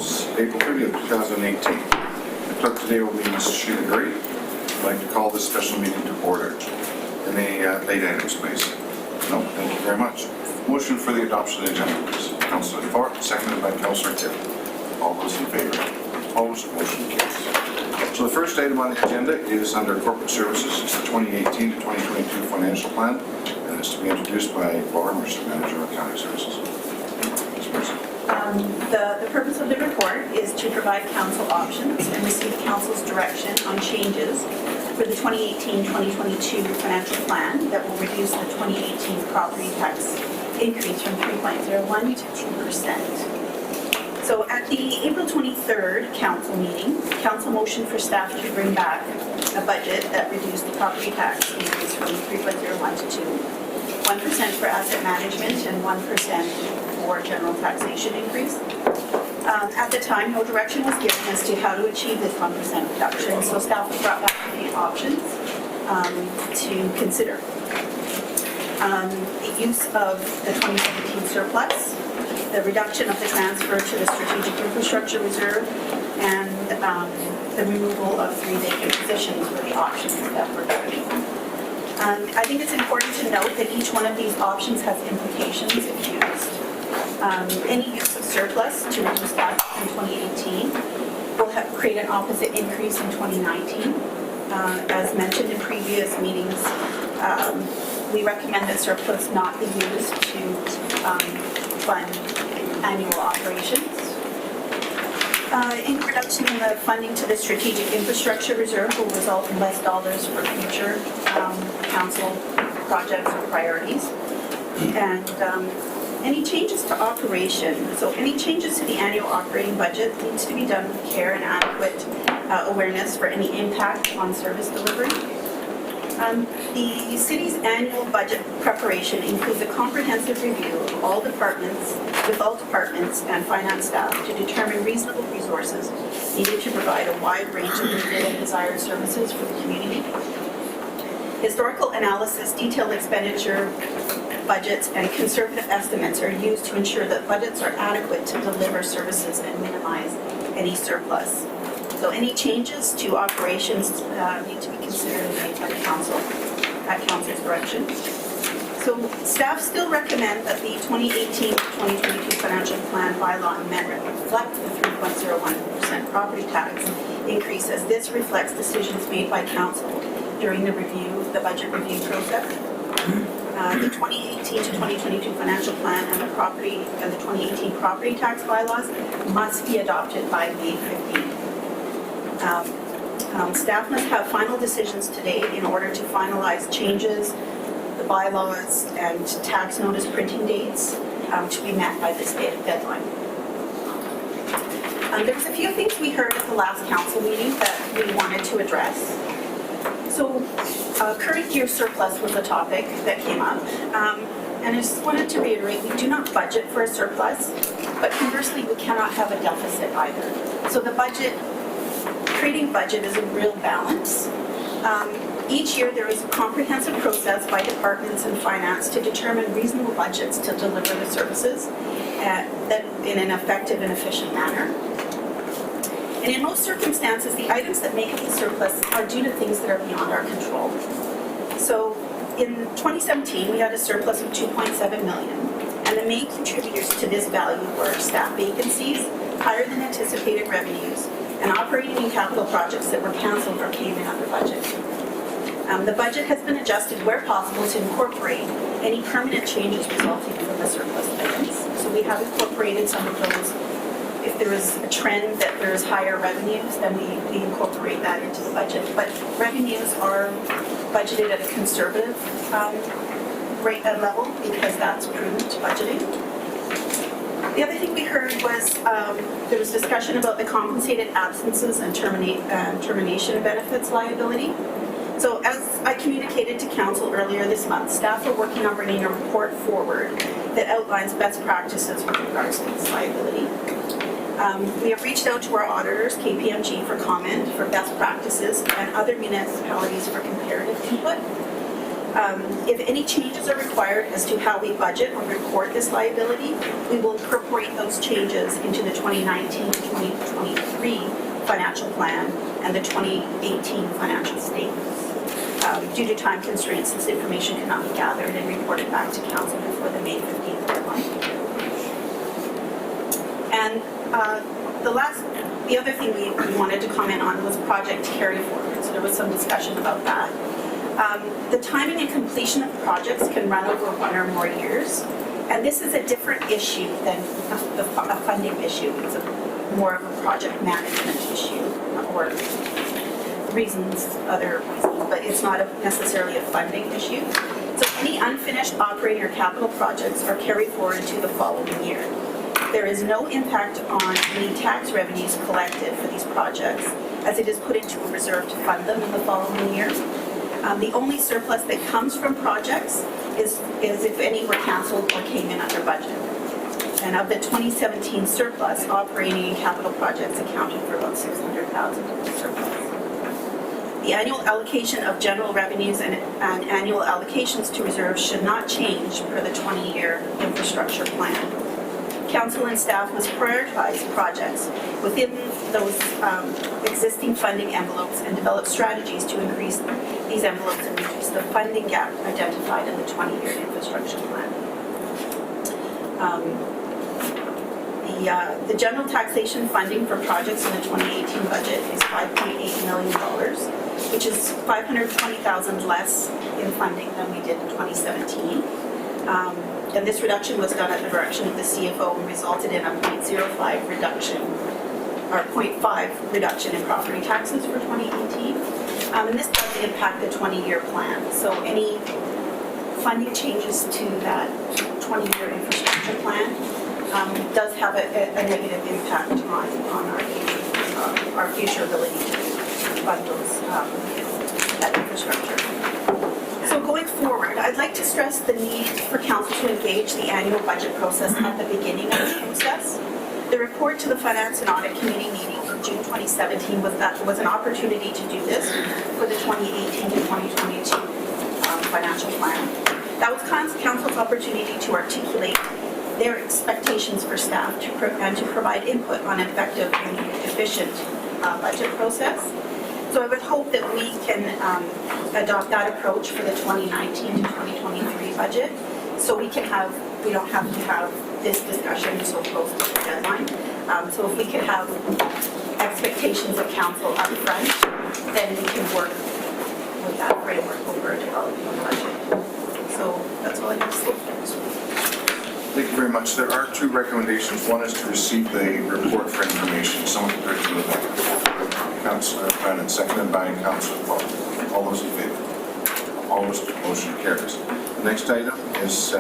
House, April 30th, 2018. The clerk today will be Ms. Sheila Gray. I'd like to call this special meeting to order. Any late items, please? No, thank you very much. Motion for the adoption of the agenda, please. Councillor Thorpe, seconded by Councillor Tipp. All those in favor? Opposed? Motion carries. So the first item on the agenda is under corporate services. It's the 2018 to 2022 financial plan, and it's to be introduced by Laura Mercer, Manager of Accounting Services. Ms. Mercer. The purpose of the report is to provide council options and receive council's direction on changes for the 2018-2022 financial plan that will reduce the 2018 property tax increase from 3.01 to 2%. So at the April 23rd council meeting, council motioned for staff to bring back a budget that reduced the property tax increase from 3.01 to 2, 1% for asset management and 1% for general taxation increase. At the time, no direction was given as to how to achieve this 1% reduction, so staff brought back a few options to consider. The use of the 2017 surplus, the reduction of the transfer to the Strategic Infrastructure Reserve, and the removal of 3 vacant positions were the options that were given. I think it's important to note that each one of these options has implications if used. Any use of surplus to reduce tax in 2018 will create an opposite increase in 2019. As mentioned in previous meetings, we recommend that surplus not be used to fund annual operations. Any reduction in the funding to the Strategic Infrastructure Reserve will result in less dollars for future council projects or priorities. And any changes to operation, so any changes to the annual operating budget needs to be done with care and adequate awareness for any impact on service delivery. The city's annual budget preparation includes a comprehensive review of all departments, with all departments and finance staff to determine reasonable resources needed to provide a wide range of needed and desired services for the community. Historical analysis, detailed expenditure budgets, and conservative estimates are used to ensure that budgets are adequate to deliver services and minimize any surplus. So any changes to operations need to be considered and made by the council at council's direction. So staff still recommend that the 2018-2022 financial plan bylaw amendment reflect the 3.01% property tax increase, as this reflects decisions made by council during the budget review process. The 2018 to 2022 financial plan and the 2018 property tax bylaws must be adopted by May 15th. Staff must have final decisions today in order to finalize changes, the bylaws, and tax notice printing dates to be met by this deadline. There was a few things we heard at the last council meeting that we wanted to address. So current year surplus was a topic that came up. And I just wanted to reiterate, we do not budget for a surplus, but conversely, we cannot have a deficit either. So the creating budget is a real balance. Each year there is a comprehensive process by departments and finance to determine reasonable budgets to deliver the services that in an effective and efficient manner. And in most circumstances, the items that make up the surplus are due to things that are beyond our control. So in 2017, we had a surplus of $2.7 million, and the main contributors to this value were staff vacancies, higher than anticipated revenues, and operating and capital projects that were canceled or came in under budget. The budget has been adjusted where possible to incorporate any permanent changes resulting from the surplus items. So we have incorporated some of those. If there is a trend that there is higher revenues, then we incorporate that into the budget. But revenues are budgeted at a conservative rate and level because that's prudent budgeting. The other thing we heard was there was discussion about the compensated absences and termination benefits liability. So as I communicated to council earlier this month, staff are working on bringing a report forward that outlines best practices with regards to this liability. We have reached out to our auditors, KPMG, for comment for best practices and other municipalities for comparative input. If any changes are required as to how we budget or report this liability, we will incorporate those changes into the 2019-2023 financial plan and the 2018 financial statements. Due to time constraints, this information cannot be gathered and reported back to council before the May 15th deadline. And the other thing we wanted to comment on was project carry forward. So there was some discussion about that. The timing and completion of projects can run over 1 or more years, and this is a different issue than a funding issue. It's more of a project management issue or other reasons, but it's not necessarily a funding issue. So any unfinished operating or capital projects are carried forward to the following year. There is no impact on any tax revenues collected for these projects, as it is put into a reserve to fund them in the following year. The only surplus that comes from projects is if any were canceled or came in under budget. And of the 2017 surplus, operating and capital projects accounted for about $600,000 of the surplus. The annual allocation of general revenues and annual allocations to reserves should not change per the 20-year infrastructure plan. Council and staff must prioritize projects within those existing funding envelopes and develop strategies to increase these envelopes and reduce the funding gap identified in the 20-year infrastructure plan. The general taxation funding for projects in the 2018 budget is $5.8 million, which is $520,000 less in funding than we did in 2017. And this reduction was done at the direction of the CFO and resulted in a 0.05 reduction, or 0.5 reduction in property taxes for 2018. And this does impact the 20-year plan. So any funding changes to that 20-year infrastructure plan does have a negative impact on our future ability to fund those, that infrastructure. So going forward, I'd like to stress the need for council to engage the annual budget process at the beginning of the process. The report to the Finance and Audit Committee meeting in June 2017 was an opportunity to do this for the 2018 to 2022 financial plan. That was council's opportunity to articulate their expectations for staff and to provide input on an effective and efficient budget process. So I would hope that we can adopt that approach for the 2019 to 2023 budget, so we don't have to have this discussion so close to the deadline. So if we could have expectations of council up front, then we can work with that framework over developing a budget. So that's all I have to say. Thank you very much. There are two recommendations. One is to receive the report for information. Someone prepared to do that. Councillor Brennan, seconded by Councillor Paul. All those in favor? Opposed? Motion carries. The next item is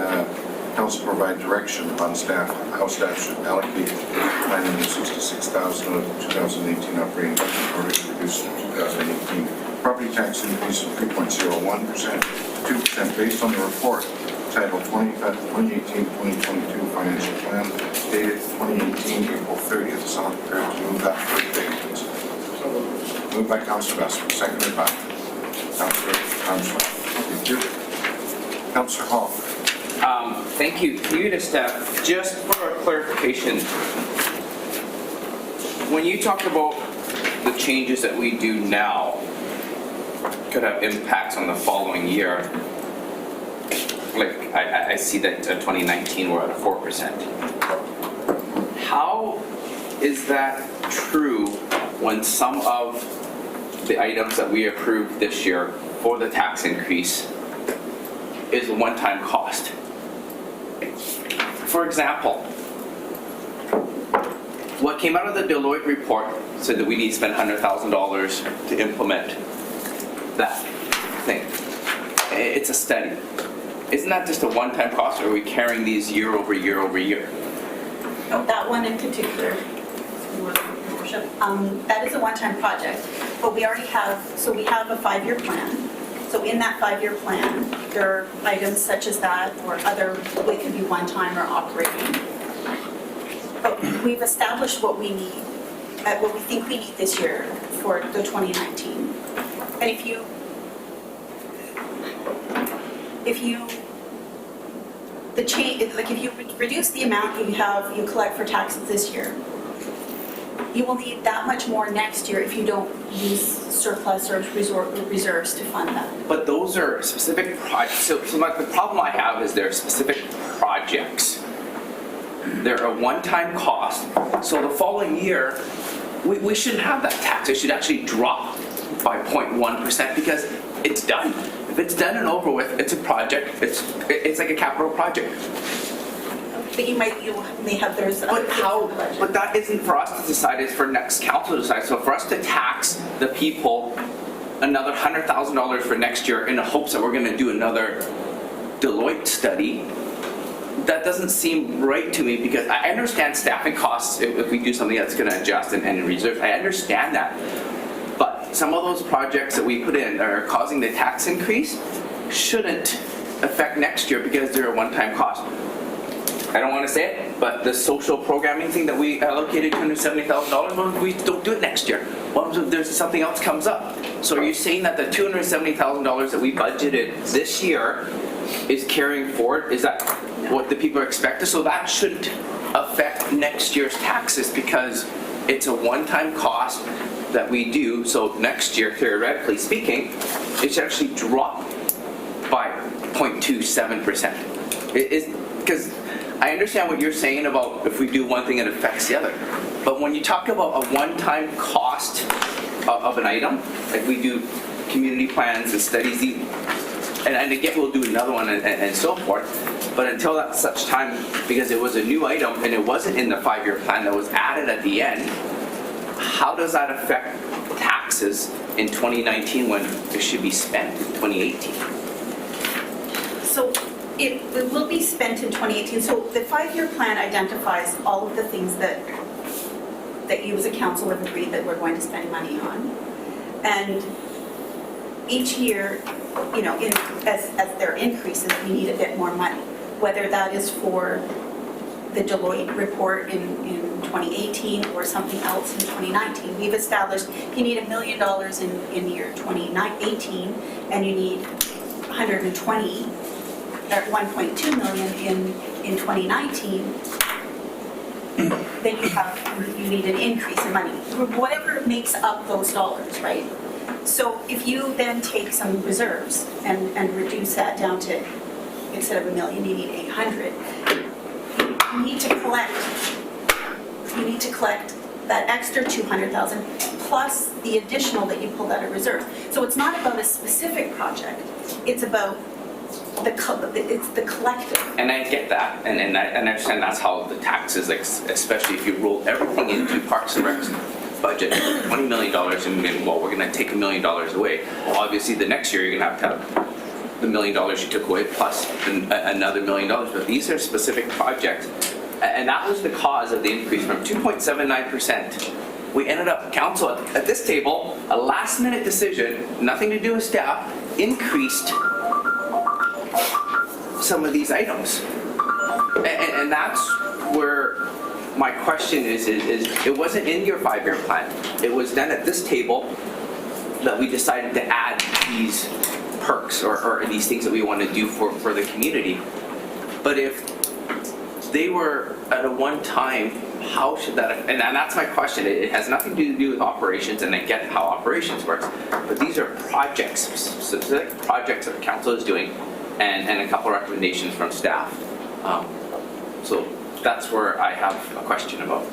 council provide direction on staff, how staff should allocate $966,000 of the 2018 operating budget in order to reduce the 2018 property tax increase from 3.01% to 2% based on the report titled 2018-2022 Financial Plan dated 2018 April 30th. Someone prepared to move that for debate, please. Moved by Councillor Vesper, seconded by Councillor Armstrong. Thank you. Councillor Hall. Thank you. Through to staff, just for a clarification, when you talk about the changes that we do now could have impacts on the following year, like I see that 2019 we're at a 4%. How is that true when some of the items that we approved this year for the tax increase is a one-time cost? For example, what came out of the Deloitte report said that we need to spend $100,000 to implement that thing. It's a study. Isn't that just a one-time cost, or are we carrying these year over year over year? Oh, that one in particular, that is a one-time project, but we already have, so we have a 5-year plan. So in that 5-year plan, there are items such as that, or other, it could be one-time or operating. But we've established what we need, what we think we need this year for the 2019. And if you, if you, the change, like if you reduce the amount you collect for taxes this year, you will need that much more next year if you don't use surplus or reserves to fund that. But those are specific projects. So like the problem I have is they're specific projects. They're a one-time cost. So the following year, we shouldn't have that tax. It should actually drop by 0.1% because it's done. If it's done and over with, it's a project. It's like a capital project. But you may have theirs. But how? But that isn't for us to decide. It's for next council to decide. So for us to tax the people another $100,000 for next year in the hopes that we're going to do another Deloitte study, that doesn't seem right to me because I understand staffing costs if we do something that's going to adjust and reserve. I understand that. But some of those projects that we put in that are causing the tax increase shouldn't affect next year because they're a one-time cost. I don't want to say it, but the social programming thing that we allocated $270,000, well, we don't do it next year. What if there's something else comes up? So are you saying that the $270,000 that we budgeted this year is carrying forward? Is that what the people are expecting? So that shouldn't affect next year's taxes because it's a one-time cost that we do. So next year, theoretically speaking, it should actually drop by 0.27%. Because I understand what you're saying about if we do one thing, it affects the other. But when you talk about a one-time cost of an item, like we do community plans and studies, and again, we'll do another one and so forth. But until that such time, because it was a new item and it wasn't in the 5-year plan that was added at the end, how does that affect taxes in 2019 when it should be spent in 2018? So it will be spent in 2018. So the 5-year plan identifies all of the things that you as a council have agreed that we're going to spend money on. And each year, you know, as there are increases, we need a bit more money. Whether that is for the Deloitte report in 2018 or something else in 2019. We've established you need $1 million in year 2018 and you need 120 at 1.2 million in 2019, then you need an increase in money. Whatever makes up those dollars, right? So if you then take some reserves and reduce that down to, instead of $1 million, you need 800. You need to collect that extra 200,000 plus the additional that you pulled out of reserve. So it's not about a specific project. It's about the collective. And I get that, and I understand that's how the taxes, like, especially if you roll everything into Parks and Rec's budget, $20 million, and well, we're going to take $1 million away. Well, obviously, the next year you're going to have the $1 million you took away plus another $1 million. But these are specific projects, and that was the cause of the increase from 2.79%. We ended up, council at this table, a last-minute decision, nothing to do with staff, increased some of these items. And that's where my question is it wasn't in your 5-year plan. It was done at this table that we decided to add these perks or these things that we want to do for the community. But if they were at a one time, how should that, and that's my question. It has nothing to do with operations, and I get how operations works, but these are projects, specific projects that the council is doing, and a couple of recommendations from staff. So that's where I have a question about.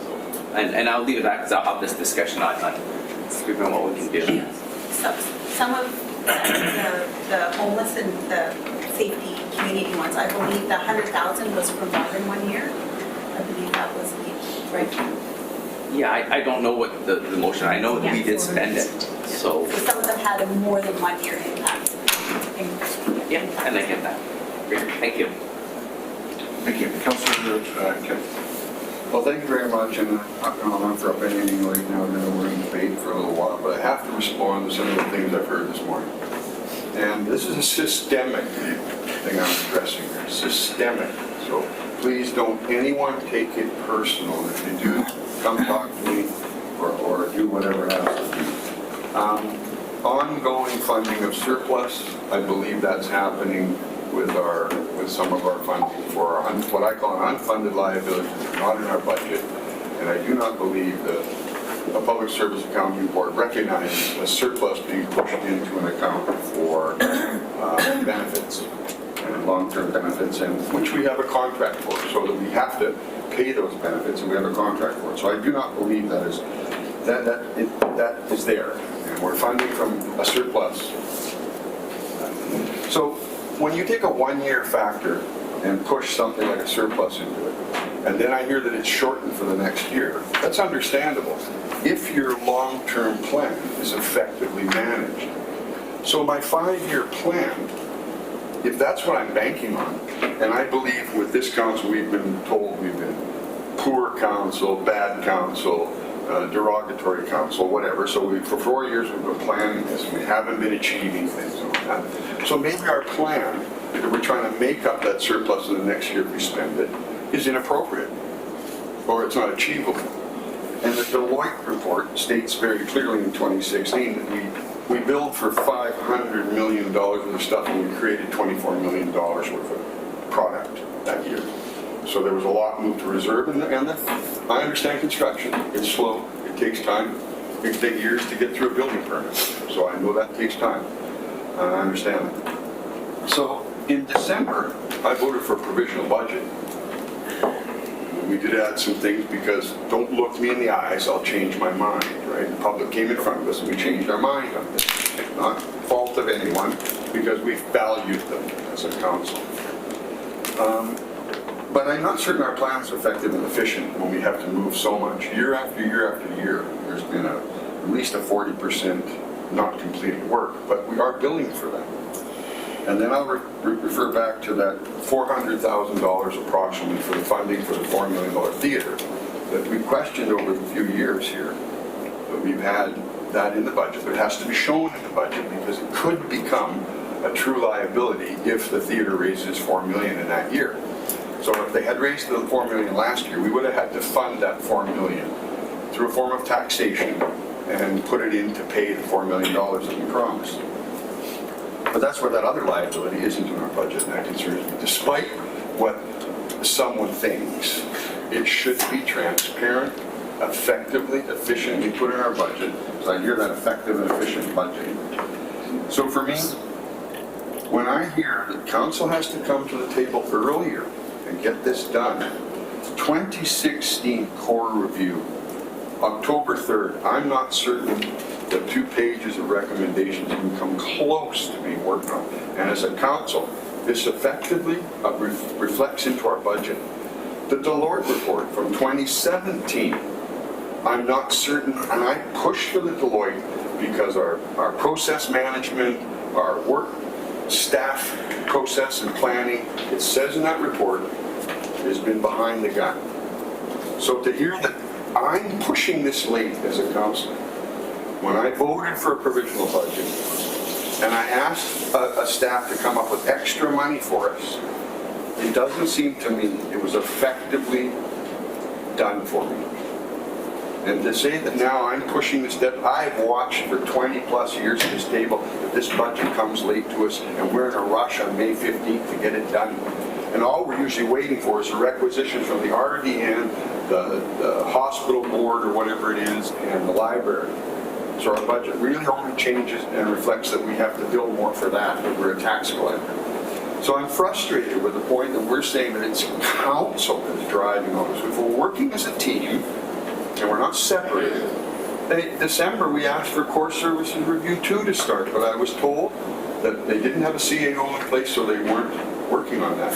And I'll leave it at that because I'll have this discussion on figuring out what we can do. So some of the homeless and the safety community ones, I believe the 100,000 was for more than 1 year. I believe that was right. Yeah, I don't know what the motion, I know that we did spend it, so. Some of them had a more than 1 year impact. Yeah, and I get that. Great, thank you. Thank you. Councillor Kemp. Well, thank you very much, and I'm not going to interrupt anything right now. I know we're in debate for a little while, but I have to respond to some of the things I've heard this morning. And this is a systemic thing I'm addressing here, systemic. So please don't anyone take it personal. If you do, come talk to me or do whatever it has to do. Ongoing funding of surplus, I believe that's happening with some of our funding for our, what I call an unfunded liability, not in our budget. And I do not believe that a Public Service Accounting Board recognizes a surplus being pushed into an account for benefits and long-term benefits, and which we have a contract for, so that we have to pay those benefits, and we have a contract for it. So I do not believe that is there, and we're funding from a surplus. So when you take a one-year factor and push something like a surplus into it, and then I hear that it's shortened for the next year, that's understandable if your long-term plan is effectively managed. So my 5-year plan, if that's what I'm banking on, and I believe with this council we've been told we've been poor council, bad council, derogatory council, whatever. So for 4 years we've been planning this, and we haven't been achieving things on that. So maybe our plan, that we're trying to make up that surplus in the next year if we spend it, is inappropriate, or it's not achievable. And the Deloitte report states very clearly in 2016 that we billed for $500 million worth of stuff, and we created $24 million worth of product that year. So there was a lot moved to reserve, and I understand construction. It's slow. It takes time. It can take years to get through a building permit. So I know that takes time. I understand that. So in December, I voted for a provisional budget. We did add some things because don't look me in the eyes, I'll change my mind, right? The public came in front of us and we changed our mind on this. Not fault of anyone, because we valued them as a council. But I'm not certain our plan is effective and efficient when we have to move so much. Year after year after year, there's been at least a 40% not completed work, but we are billing for them. And then I'll refer back to that $400,000 approximately for the funding for the $4 million theater that we questioned over the few years here. But we've had that in the budget, but it has to be shown in the budget because it could become a true liability if the theater raises $4 million in that year. So if they had raised the $4 million last year, we would have had to fund that $4 million through a form of taxation and put it in to pay the $4 million that we promised. But that's where that other liability isn't in our budget, and that concerns me. Despite what someone thinks, it should be transparent, effectively, efficiently put in our budget. So I hear that effective and efficient budgeting. So for me, when I hear that council has to come to the table earlier and get this done, 2016 core review, October 3rd, I'm not certain that 2 pages of recommendations can come close to being worked on. And as a council, this effectively reflects into our budget. The Deloitte report from 2017, I'm not certain, and I push for the Deloitte because our process management, our work staff process and planning, it says in that report, has been behind the gun. So to hear that I'm pushing this late as a council, when I voted for a provisional budget and I asked a staff to come up with extra money for us, it doesn't seem to me it was effectively done for me. And to say that now I'm pushing this debt, I've watched for 20 plus years at this table that this budget comes late to us and we're in a rush on May 15th to get it done. And all we're usually waiting for is a requisition from the RDN, the hospital board or whatever it is, and the library. So our budget really only changes and reflects that we have to bill more for that, but we're a tax collector. So I'm frustrated with the point that we're saying that it's council that is driving all this. If we're working as a team and we're not separated, in December we asked for core services review 2 to start, but I was told that they didn't have a CAO in place, so they weren't working on that.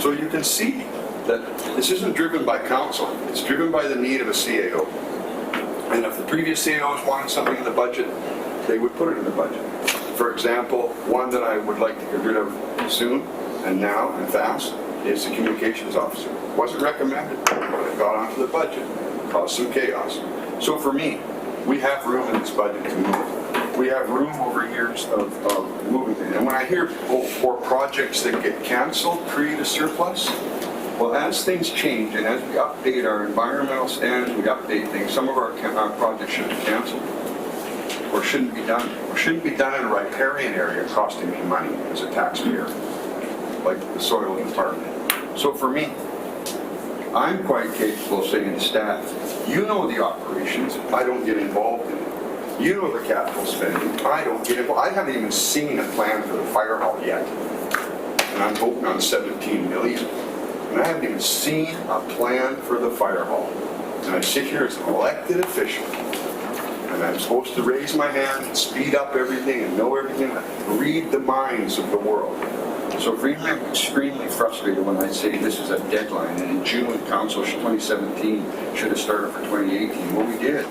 So you can see that this isn't driven by council, it's driven by the need of a CAO. And if the previous CAOs wanted something in the budget, they would put it in the budget. For example, one that I would like to get rid of soon, and now, and fast, is the communications officer. Wasn't recommended, but it got onto the budget, caused some chaos. So for me, we have room in this budget to move. We have room over years of moving things. And when I hear for projects that get canceled, create a surplus, well, as things change and as we update our environmental standards, we update things, some of our projects should be canceled or shouldn't be done. Or shouldn't be done in a riparian area costing me money as a taxpayer. like the soil department. So for me, I'm quite capable of saying to staff, you know the operations, I don't get involved in it. You know the capital spending, I don't get involved. I haven't even seen a plan for the fire hall yet. And I'm voting on 17 million. And I haven't even seen a plan for the fire hall. And I sit here as an elected official, and I'm supposed to raise my hand and speed up everything and know everything, read the minds of the world. So for me, I'm extremely frustrated when I say this is a deadline, and in June, Council 2017 should have started for 2018. Well, we did.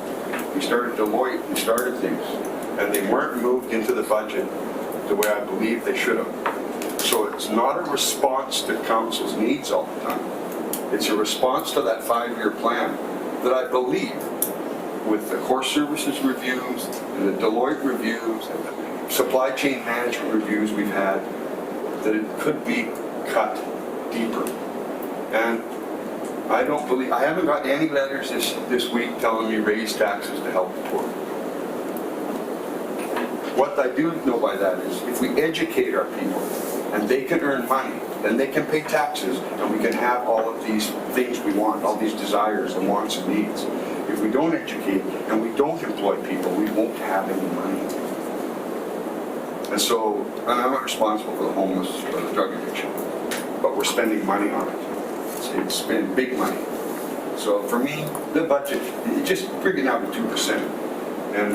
We started Deloitte, we started things, and they weren't moved into the budget the way I believe they should have. So it's not a response to Council's needs all the time. It's a response to that 5-year plan that I believe, with the core services reviews, and the Deloitte reviews, and the supply chain management reviews we've had, that it could be cut deeper. And I don't believe, I haven't got any letters this week telling me raise taxes to help the poor. What I do know by that is if we educate our people and they can earn money, then they can pay taxes and we can have all of these things we want, all these desires and wants and needs. If we don't educate and we don't employ people, we won't have any money. And so, and I'm not responsible for the homeless or the drug addiction, but we're spending money on it. It's been big money. So for me, the budget, you just bring it down to 2%. And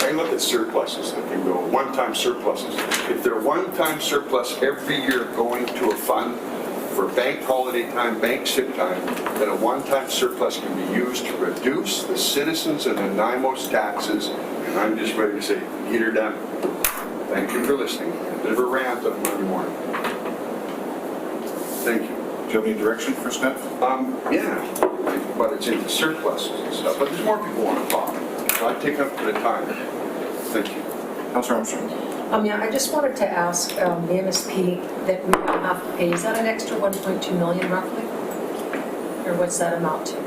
I look at surpluses that can go, one-time surpluses. If they're one-time surplus every year going to a fund for bank holiday time, bank sick time, then a one-time surplus can be used to reduce the citizens and the NIMO's taxes. And I'm just ready to say, get her done. Thank you for listening. A bit of a rant on Monday morning. Thank you. Do you have any direction for staff? Yeah, but it's into surpluses and stuff. But there's more people want to talk. So I take up the time. Thank you. Councillor Armstrong. Yeah, I just wanted to ask the MSP that we don't have to pay, is that an extra 1.2 million roughly? Or what's that amount to?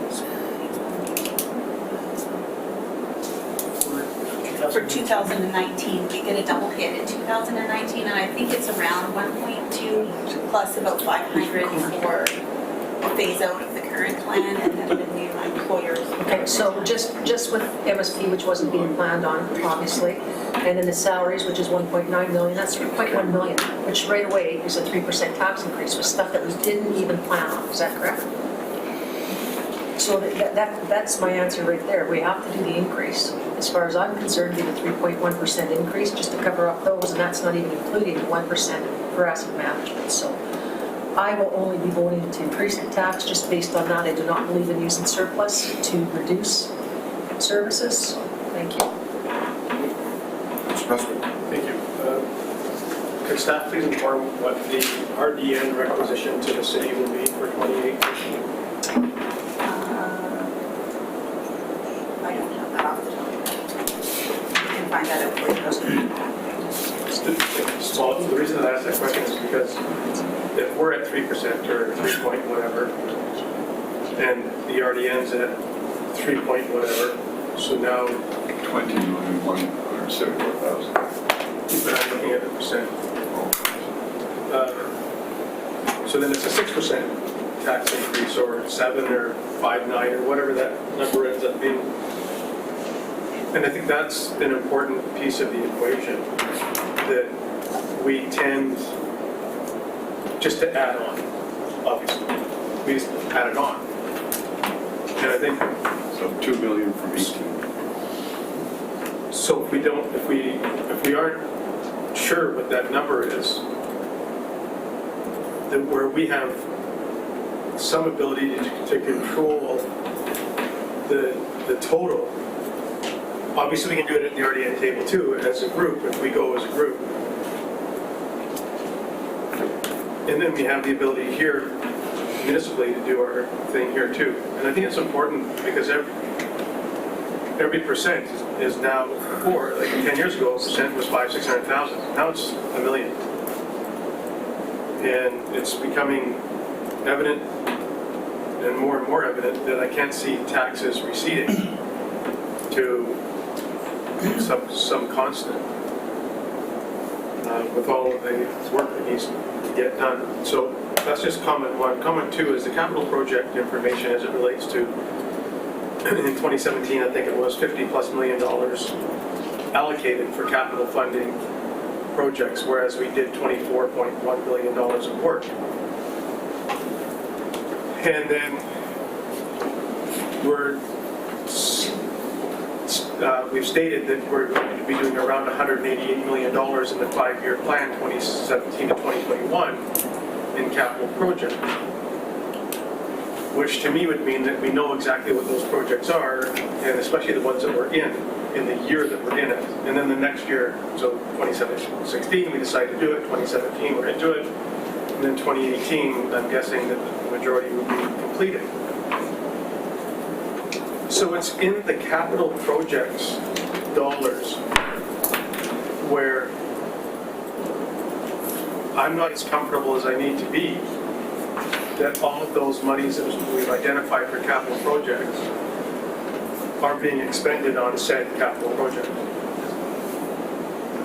For 2019, we get a double hit in 2019, and I think it's around 1.2 plus about 500 for a phase out of the current plan and then the new employers. Okay, so just with MSP, which wasn't being planned on, obviously, and then the salaries, which is 1.9 million, that's 3.1 million, which right away is a 3% tax increase with stuff that we didn't even plan on, is that correct? So that's my answer right there. We have to do the increase. As far as I'm concerned, be the 3.1% increase just to cover up those, and that's not even including the 1% for asset management. So I will only be voting to increase the tax just based on that. I do not believe in using surplus to reduce services. So, thank you. Mr. Presswood. Thank you. Could staff please inform what the RDN requisition to the city will be for 2018? I don't have that off the top. You can find that out for you. Well, the reason I asked that question is because if we're at 3% or 3 point whatever, and the RDN's at 3 point whatever, so now 20,174,000. but I'm looking at the percent. So then it's a 6% tax increase, or 7 or 5.9 or whatever that number ends up being. And I think that's an important piece of the equation, that we tend just to add on, obviously. We just add it on. And I think, So 2 million from 18. so if we aren't sure what that number is, that where we have some ability to control the total. Obviously, we can do it at the RDN table too, as a group, if we go as a group. And then we have the ability here, municipally, to do our thing here too. And I think it's important because every percent is now, before, like 10 years ago, a percent was 500,000-600,000. Now it's $1 million. And it's becoming evident and more evident that I can't see taxes receding to some constant. with all of the work that needs to get done. So that's just comment one. Comment two is the capital project information as it relates to, in 2017, I think it was $50+ million allocated for capital funding projects, whereas we did $24.1 billion of work. And then we've stated that we're going to be doing around $188 million in the 5-year plan, 2017 to 2021, in capital projects, which to me would mean that we know exactly what those projects are, and especially the ones that we're in the year that we're in it. And then the next year, so 2016, we decided to do it, 2017, we're into it, and then 2018, I'm guessing that the majority will be completed. So it's in the capital projects dollars where I'm not as comfortable as I need to be that all of those monies that we've identified for capital projects are being expended on said capital project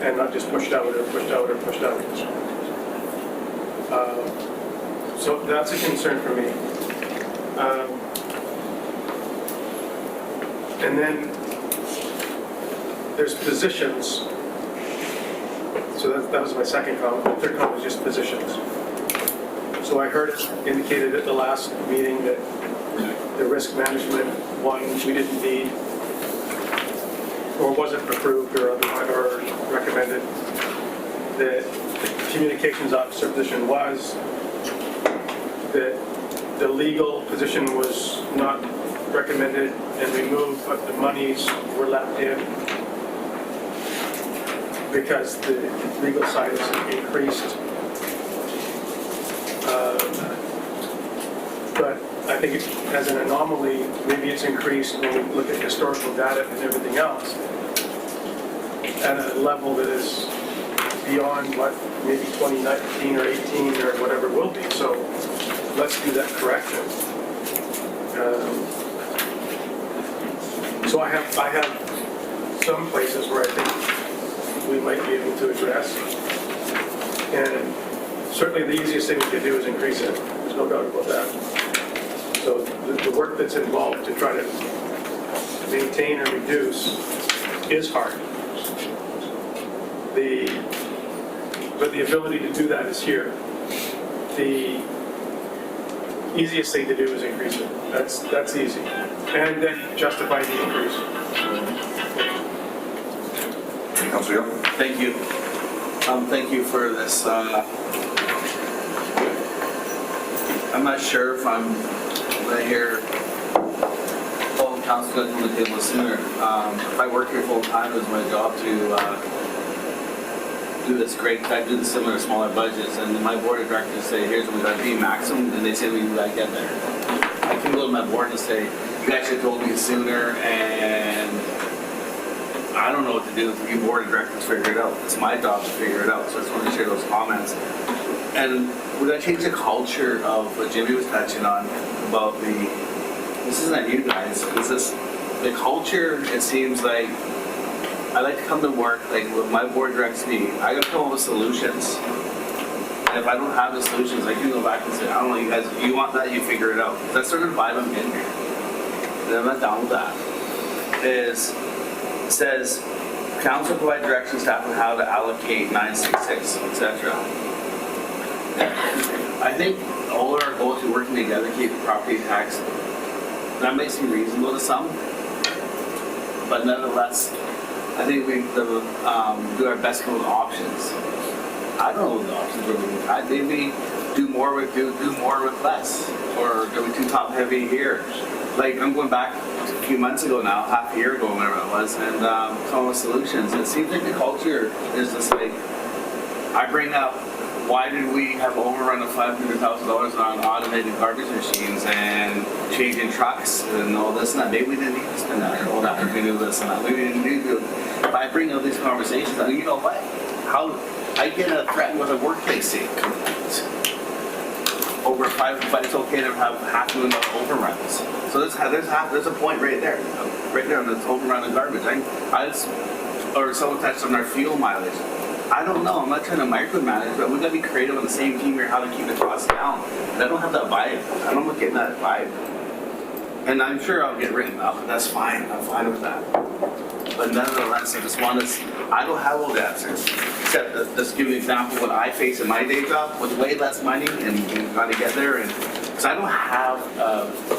and not just pushed out or pushed out or pushed out. So that's a concern for me. And then there's positions. So that was my second comment. The third comment was just positions. So I heard it indicated at the last meeting that the risk management one we didn't need, or wasn't approved or recommended. That the communications officer position was, that the legal position was not recommended and removed, but the monies were left in because the legal side is increased. But I think as an anomaly, maybe it's increased when we look at historical data and everything else at a level that is beyond what maybe 2019 or 18 or whatever will be. So let's do that correction. So I have some places where I think we might be able to address. And certainly the easiest thing we could do is increase it. There's no doubt about that. So the work that's involved to try to maintain or reduce is hard. But the ability to do that is here. The easiest thing to do is increase it. That's easy. And then justify the increase. Councilor Young? Thank you. Thank you for this. I'm not sure if I'm going to hear all the council going to come to the table sooner. If I work here full time, it's my job to do this great. I do the similar smaller budgets, and my board of directors say, "Here's what we got to be maximum," and they say we got to get there. I can go to my board and say, "You guys should have told me sooner," and I don't know what to do. You board of directors figure it out. It's my job to figure it out. So I just want to share those comments. And we're going to change the culture of what Jimmy was touching on about this isn't on you guys. It's just the culture. It seems like I like to come to work, like with my board directs me, I got to come up with solutions. And if I don't have the solutions, I can go back and say, I don't know, you guys, you want that, you figure it out. That's sort of the vibe I'm in here. And I'm not down with that. It says, council provide direction staff on how to allocate 966, etc. I think all our goals to working together keep property tax. That makes me reasonable to some. But nonetheless, I think we do our best with options. I don't know what the options are. Maybe do more with less, or are we too top heavy here? Like I'm going back a few months ago now, half a year ago, whatever it was, and come up with solutions. It seems like the culture is just like I bring up. Why did we have overrun of $500,000 on automated garbage machines and changing trucks and all this and that? Maybe we didn't need to spend that or all that. We knew this and that. Maybe we didn't need to. If I bring up these conversations, you know what? How I get threatened with a workplace complaint over but it's okay to have half doing overruns. So there's a point right there on this overrun of garbage. Or someone touched on our fuel mileage. I don't know, I'm not trying to micromanage, but we gotta be creative on the same team here, how to keep the costs down. And I don't have that vibe, I don't get that vibe. And I'm sure I'll get written up, and that's fine, I'm fine with that. But nonetheless, I just want to, I don't have all the answers. Except, let's give you an example, what I face in my day job with way less money and trying to get there. And because I don't have,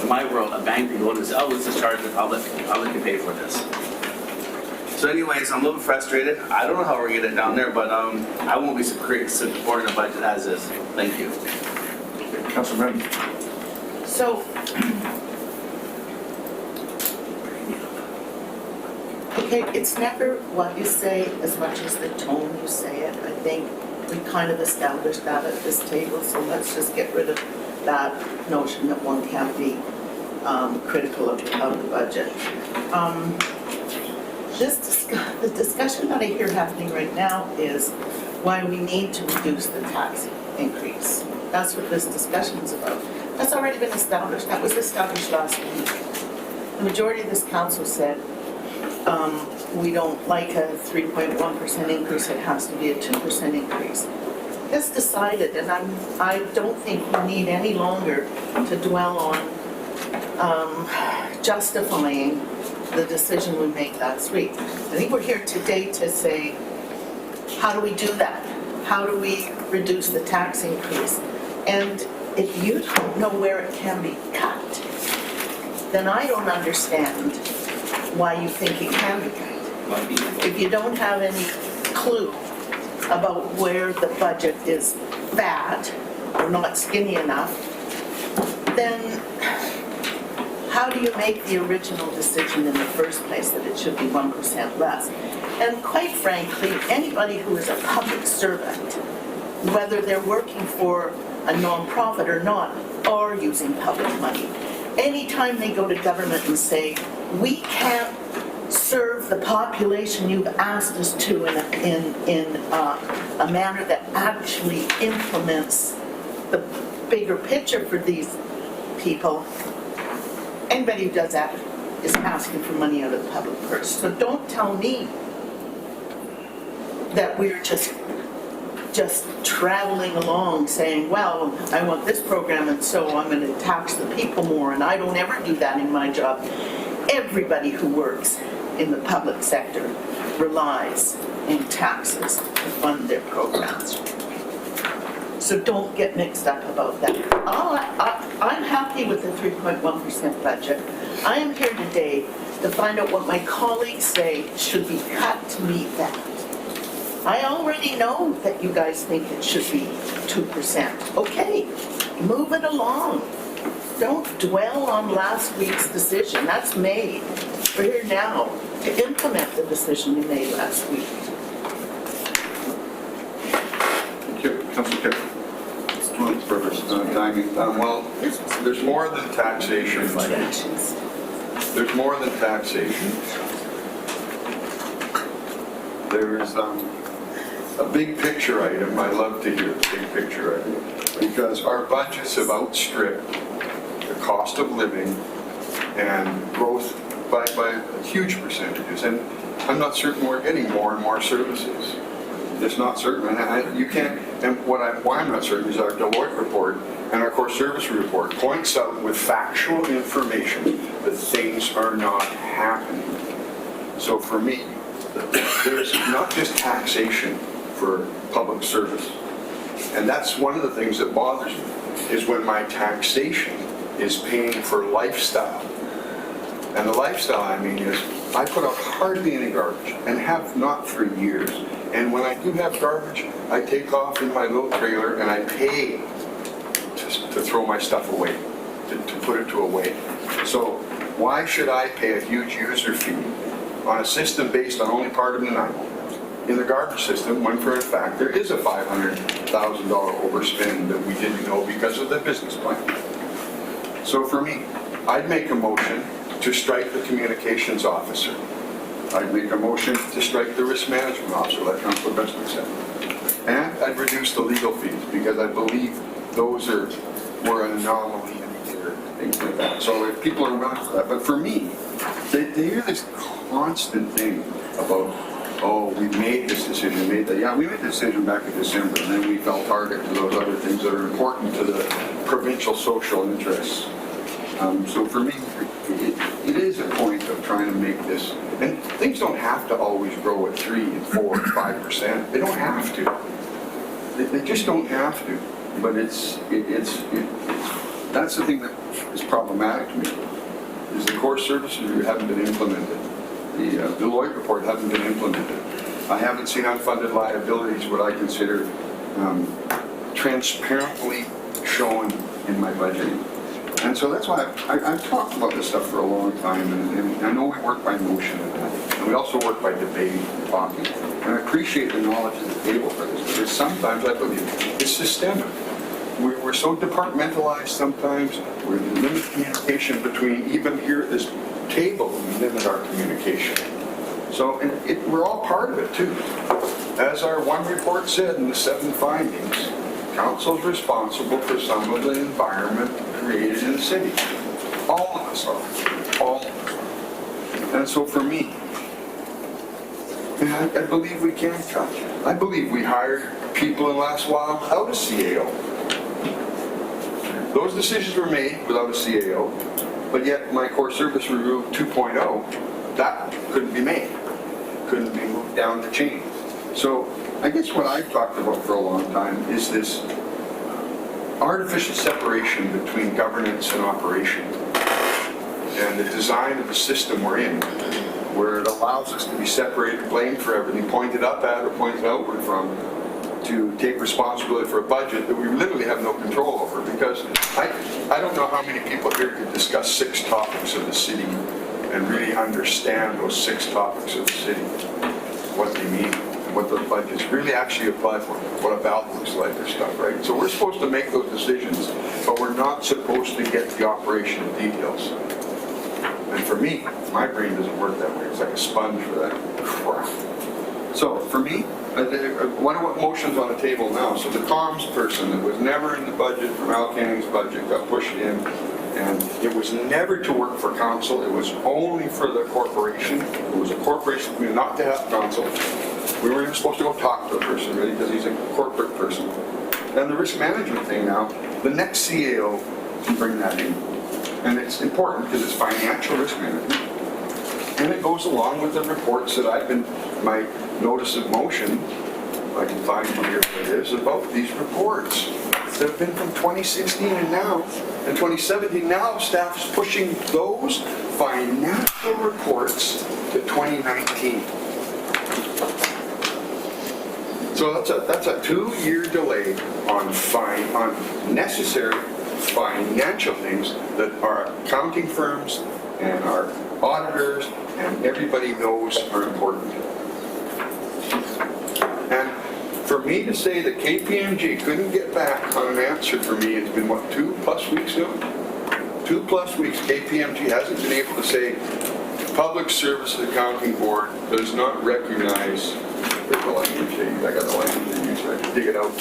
in my world, a bank to go to say, oh, let's just charge the public can pay for this. So anyways, I'm a little frustrated. I don't know how we're gonna get it down there, but I won't be supporting the budget as is. Thank you. Councilor Brennan. So, okay, it's never what you say as much as the tone you say it. I think we kind of established that at this table, so let's just get rid of that notion that one can't be critical of the budget. The discussion that I hear happening right now is why we need to reduce the tax increase. That's what this discussion is about. That's already been established. That was established last week. The majority of this council said we don't like a 3.1% increase, it has to be a 2% increase. That's decided, and I don't think we need any longer to dwell on justifying the decision we made last week. I think we're here today to say, how do we do that? How do we reduce the tax increase? And if you don't know where it can be cut, then I don't understand why you think it can be cut. If you don't have any clue about where the budget is fat or not skinny enough, then how do you make the original decision in the first place that it should be 1% less? And quite frankly, anybody who is a public servant, whether they're working for a nonprofit or not, are using public money. Anytime they go to government and say, we can't serve the population you've asked us to in a manner that actually implements the bigger picture for these people, anybody who does that is asking for money out of the public purse. So don't tell me that we're just traveling along saying, well, I want this program and so I'm going to tax the people more, and I don't ever do that in my job. Everybody who works in the public sector relies in taxes to fund their programs. So don't get mixed up about that. I'm happy with the 3.1% budget. I am here today to find out what my colleagues say should be cut to meet that. I already know that you guys think it should be 2%. Okay, move it along. Don't dwell on last week's decision. That's made. We're here now to implement the decision you made last week. Thank you. Councilor Kerr. Timing. Well, there's more than taxation. There's more than taxation. There's a big picture item. I love to hear the big picture item because our budgets have outstripped the cost of living and growth by huge percentages. And I'm not certain we're getting more and more services. It's not certain. And you can't. And why I'm not certain is our Deloitte report and our core service report points out with factual information that things are not happening. So for me, there's not just taxation for public service. And that's one of the things that bothers me, is when my taxation is paying for lifestyle. And the lifestyle I mean is, I put out hardly any garbage and have not for years. And when I do have garbage, I take off in my little trailer and I pay to throw my stuff away, to put it to away. So why should I pay a huge user fee on a system based on only part of Nanaimo? In the garbage system, when for in fact there is a $500,000 overspend that we didn't know because of the business plan. So for me, I'd make a motion to strike the communications officer. I'd make a motion to strike the risk management officer, like Councilor Bestwick said. And I'd reduce the legal fees because I believe those were an anomaly in the year, things like that. So if people are willing for that, but for me, they hear this constant thing about oh, we made this decision, made that. Yeah, we made the decision back in December, and then we fell target to those other things that are important to the provincial social interests. So for me, it is a point of trying to make this, and things don't have to always grow at 3 and 4 and 5%. They don't have to. They just don't have to. But it's that's the thing that is problematic to me, is the core services review haven't been implemented. The Deloitte report hasn't been implemented. I haven't seen unfunded liabilities, what I consider transparently shown in my budgeting. And so that's why I've talked about this stuff for a long time, and I know we work by motion and that, and we also work by debating and talking. And I appreciate the knowledge at the table for this, because sometimes I believe it's systemic. We're so departmentalized sometimes, we limit communication between, even here at this table, we limit our communication. So we're all part of it too. As our one report said in the 7 findings, council's responsible for some of the environment created in the city. All of us are. All of us. And so for me, I believe we can cut. I believe we hired people in the last while out of CAO. Those decisions were made without a CAO, but yet my core service review 2.0, that couldn't be made. Couldn't be moved down the chain. So I guess what I've talked about for a long time is this artificial separation between governance and operation, and the design of the system we're in, where it allows us to be separated, blamed for everything, pointed up at or pointed outward from, to take responsibility for a budget that we literally have no control over. Because I don't know how many people here could discuss 6 topics of the city and really understand those 6 topics of the city, what they mean, what those budgets really actually apply for, what a ballot looks like or stuff, right? So we're supposed to make those decisions, but we're not supposed to get the operational details. And for me, my brain doesn't work that way. It's like a sponge for that crap. So for me, what motion's on the table now? So the comms person that was never in the budget from Al Canning's budget got pushed in, and it was never to work for council. It was only for the corporation. It was a corporation, we were not to have council. We weren't even supposed to go talk to the person, really, because he's a corporate person. And the risk management thing now, the next CAO can bring that in. And it's important because it's financial risk management. And it goes along with the reports that I've been, my notice of motion, I can find one here for this, about these reports that have been from 2016 and now, and 2017. Now staff's pushing those financial reports to 2019. So that's a 2-year delay on necessary financial things that our accounting firms and our auditors and everybody knows are important. And for me to say that KPMG couldn't get back on an answer for me, it's been what, 2+ weeks now? 2+ weeks, KPMG hasn't been able to say Public Service Accounting Board does not recognize, there's the language they use, I got the language they use, I can dig it out,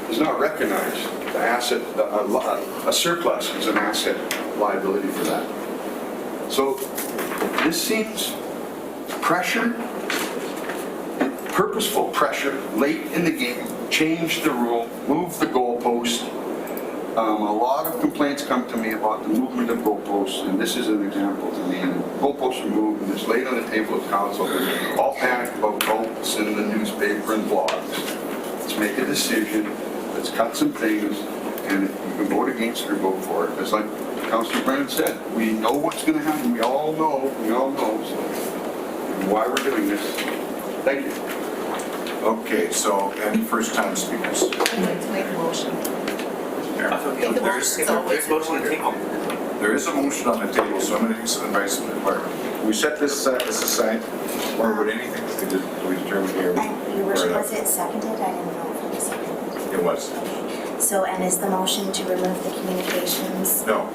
does not recognize the asset, a surplus is an asset liability for that. So this seems pressure, purposeful pressure, late in the game, change the rule, move the goalpost. A lot of complaints come to me about the movement of goalposts, and this is an example to me. And goalposts are moved, and it's laid on the table of council. All panicked about votes in the newspaper and blogs. Let's make a decision. Let's cut some things, and you can vote against it or vote for it. It's like Councilor Brennan said, we know what's going to happen. We all know so why we're doing this. Thank you. Okay, so any first-time speakers? I'd like to make a motion. There's a motion on the table. There is a motion on the table, so I'm going to take some advice from the department. We set this aside, or would anything we determine here? And your worship, was it seconded? I didn't know if it was seconded. It was. So, and is the motion to remove the communications? No.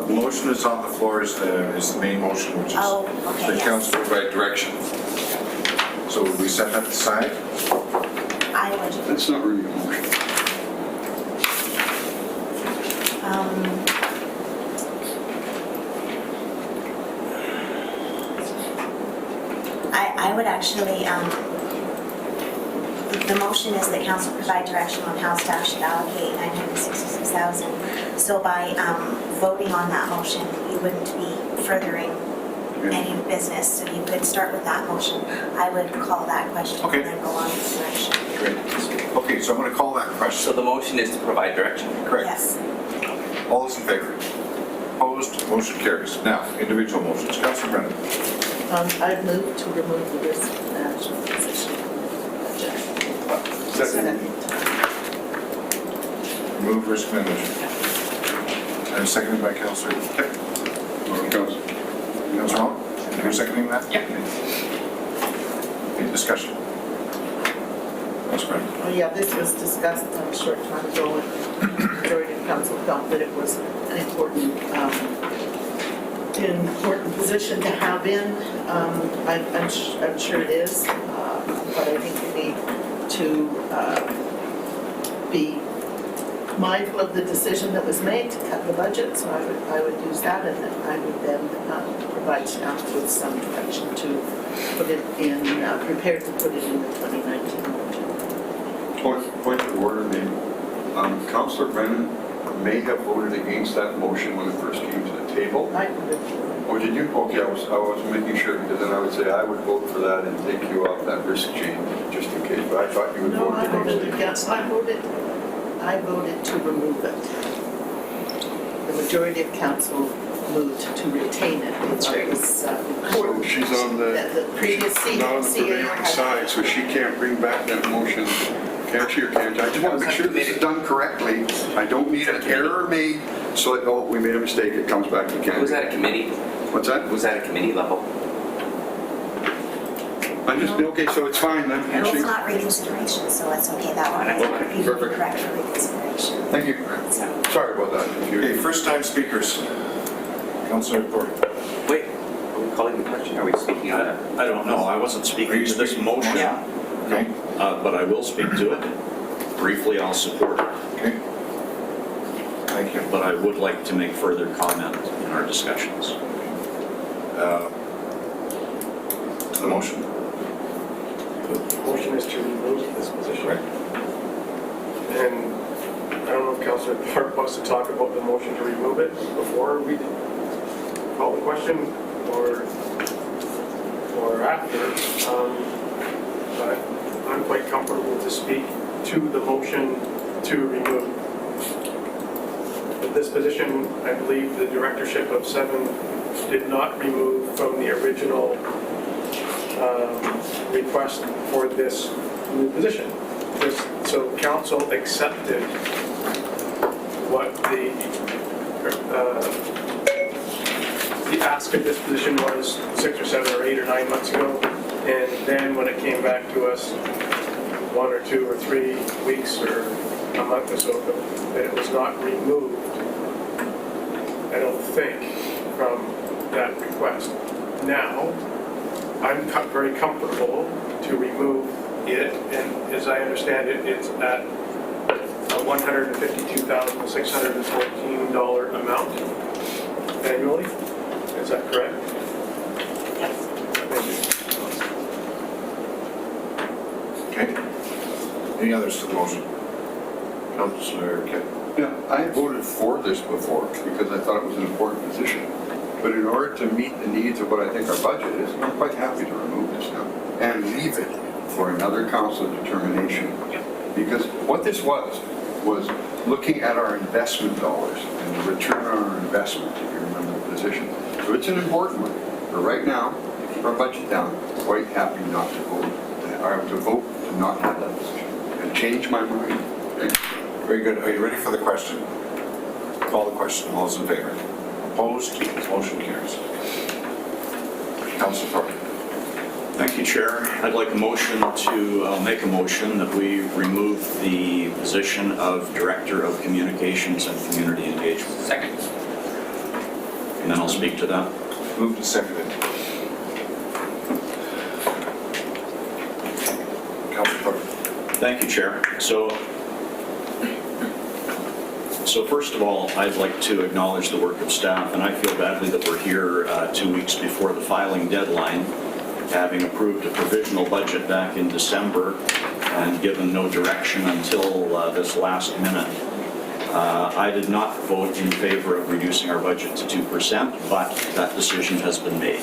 The motion is on the floor is the main motion, which is Oh, okay, the yes. council provide direction. So would we set that aside? I would. That's not really a motion. I would actually the motion is that council provide direction on how staff should allocate 966,000. So by voting on that motion, you wouldn't be furthering any business, so you could start with that motion. I would call that question Okay. and then go on to the direction. Great. Okay, so I'm going to call that So question. the motion is to provide direction. Correct. Yes. All those in favor? Opposed? Motion carries. Now, individual motions. Councillor Brennan. I've moved to remove the risk management position. Second. Remove risk management. And seconded by Councillor Kip. Council. Councillor Hall? You're seconding that? Yeah. Any discussion? Councillor Brennan. Oh, yeah, this was discussed a short time ago, and the majority of council felt that it was an important position to have in. I'm sure it is, but I think we need to be mindful of the decision that was made to cut the budget, so I would use that, and then I would then provide staff with some direction to put it in, prepared to put it in the 2019 budget. Point of order, maybe. Councillor Brennan may have voted against that motion when it first came to the table. I would have. Oh, did you? Okay, I was making sure, because then I would say I would vote for that and take you off that risk chain, just in case, but I thought you would No, vote I voted against it. against, I voted to remove it. The majority of council moved to retain it. That's right. It was So important. she's on The previous she's not on the prevailing side, so she can't bring back that motion. Can she or can't? I just want to make sure this is done correctly. I don't need an error made, so that, oh, we made a mistake, it comes back to council. Was that a committee? What's that? Was that a committee level? I'm just, okay, so it's fine then. Well, it's not reconsideration, so it's okay, that one. Okay, You can perfect. correct for reconsideration. Thank you. So, Sorry about that. Okay, first time speakers. Councillor Porter. Wait, are we calling the question? Are we speaking on it? I don't know, I wasn't Are speaking you to this speaking? motion, Yeah. Okay, but I will speak to it. Briefly, I'll support it, okay. Thank you. but I would like to make further comment in our discussions. The motion. Motion is to remove this position. Right. And I don't know if Councillor Clark wants to talk about the motion to remove it before we call the question or after. But I'm quite comfortable to speak to the motion to remove. This position, I believe the directorship of 7 did not remove from the original request for this new position. So council accepted what the ask of this position was 6 or 7 or 8 or 9 months ago. And then when it came back to us 1 or 2 or 3 weeks or a month or so ago, that it was not removed, I don't think, from that request. Now, I'm very comfortable to remove it, and as I understand it, it's at a $152,614 amount annually. Is that correct? yes. Thank you. Okay. Any others to the motion? Councillor Kip. Yeah, I voted for this before because I thought it was an important position. But in order to meet the needs of what I think our budget is, I'm quite happy to remove this now and leave it for another council determination. Because what this was looking at our investment dollars and the return on our investment, if you remember the position. So it's an important one. But right now, to keep our budget down, quite happy not to vote, or to vote to not have that position and change my mind. Okay? Very good. Are you ready for the question? Call the question. All those in favor? Opposed? Motion carries. Councillor Thorpe. Thank you, Chair. I'd like a motion to make a motion that we remove the position of Director of Communications and Community Engagement. Second. And then I'll speak to that. Moved and seconded. Councillor Thorpe. Thank you, Chair. So first of all, I'd like to acknowledge the work of staff, and I feel badly that we're here 2 weeks before the filing deadline, having approved a provisional budget back in December, and given no direction until this last minute, I did not vote in favor of reducing our budget to 2%, but that decision has been made.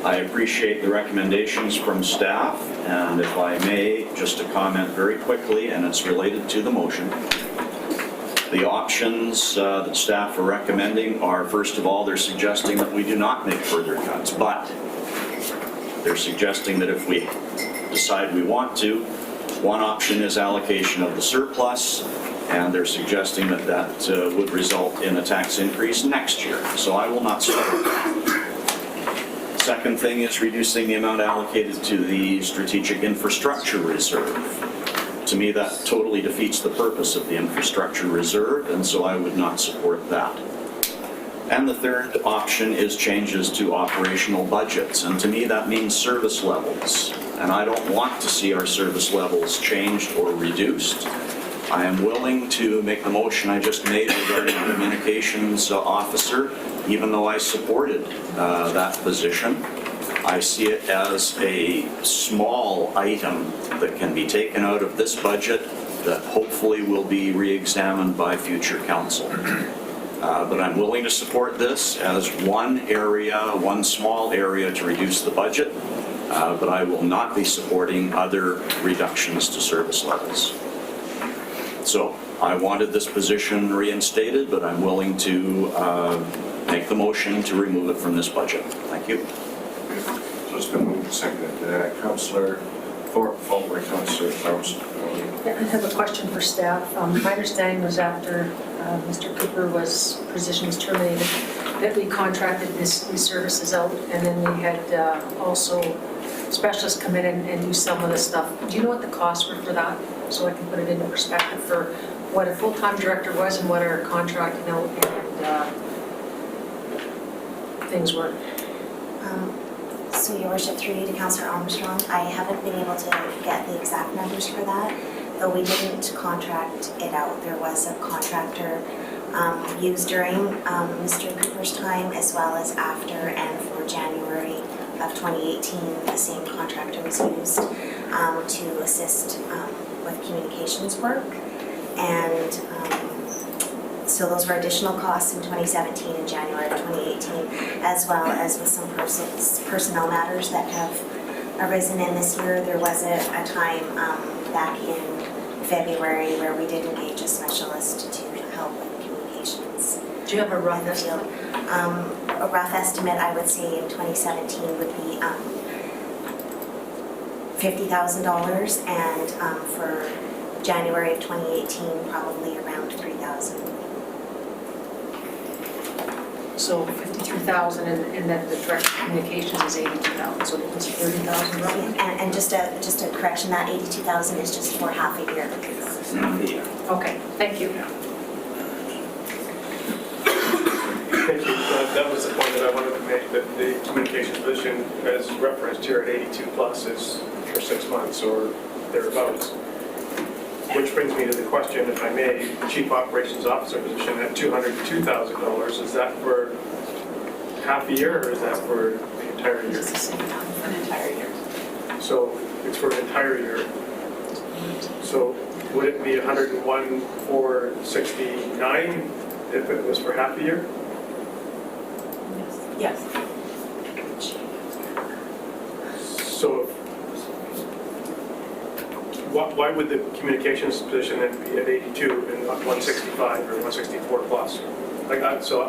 I appreciate the recommendations from staff, and if I may, just to comment very quickly, and it's related to the motion. The options that staff are recommending are, first of all, they're suggesting that we do not make further cuts, but they're suggesting that if we decide we want to, one option is allocation of the surplus, and they're suggesting that that would result in a tax increase next year. So I will not support that. Second thing is reducing the amount allocated to the strategic infrastructure reserve. To me, that totally defeats the purpose of the infrastructure reserve, and so I would not support that. And the third option is changes to operational budgets, and to me that means service levels. And I don't want to see our service levels changed or reduced. I am willing to make the motion I just made regarding the communications officer, even though I supported that position. I see it as a small item that can be taken out of this budget that hopefully will be re-examined by future council. But I'm willing to support this as one area, one small area to reduce the budget, but I will not be supporting other reductions to service levels. So I wanted this position reinstated, but I'm willing to make the motion to remove it from this budget. Thank you. So it's been moved and seconded. Councillor Thorpe, followed by Councillor Thompson. I have a question for staff. My understanding was after Mr. Cooper's position was terminated, that we contracted these services out, and then we had also specialists come in and do some of the stuff. Do you know what the costs were for that? So I can put it into perspective for what a full-time director was and what our contracting out and things were. So your worship, through you to Councillor Armstrong, I haven't been able to get the exact numbers for that, though we didn't contract it out. There was a contractor used during Mr. Cooper's time as well as after, and for January of 2018, the same contractor was used to assist with communications work. And so those were additional costs in 2017 and January of 2018, as well as with some personnel matters that have arisen in this year. There was a time back in February where we did engage a specialist to help with communications. Do you have a rough in the field. estimate? A rough estimate, I would say, in 2017 would be $50,000, and for January of 2018, probably around $3,000. So 53,000, and then the direct communications is 82,000, so it was 30,000 roughly? And just a correction, that 82,000 is just for half a year. Okay, thank you. Thank you. That was the point that I wanted to make, that the communications position, as referenced here at 82 plus, is for 6 months or thereabouts. Which brings me to the question, if I may, the Chief Operations Officer position at $202,000, is that for half a year or is that for the entire year? An entire year. So it's for an entire year. So would it be 101,469 if it was for half a year? Yes. So why would the communications position then be at 82 and not 165 or 164 plus? So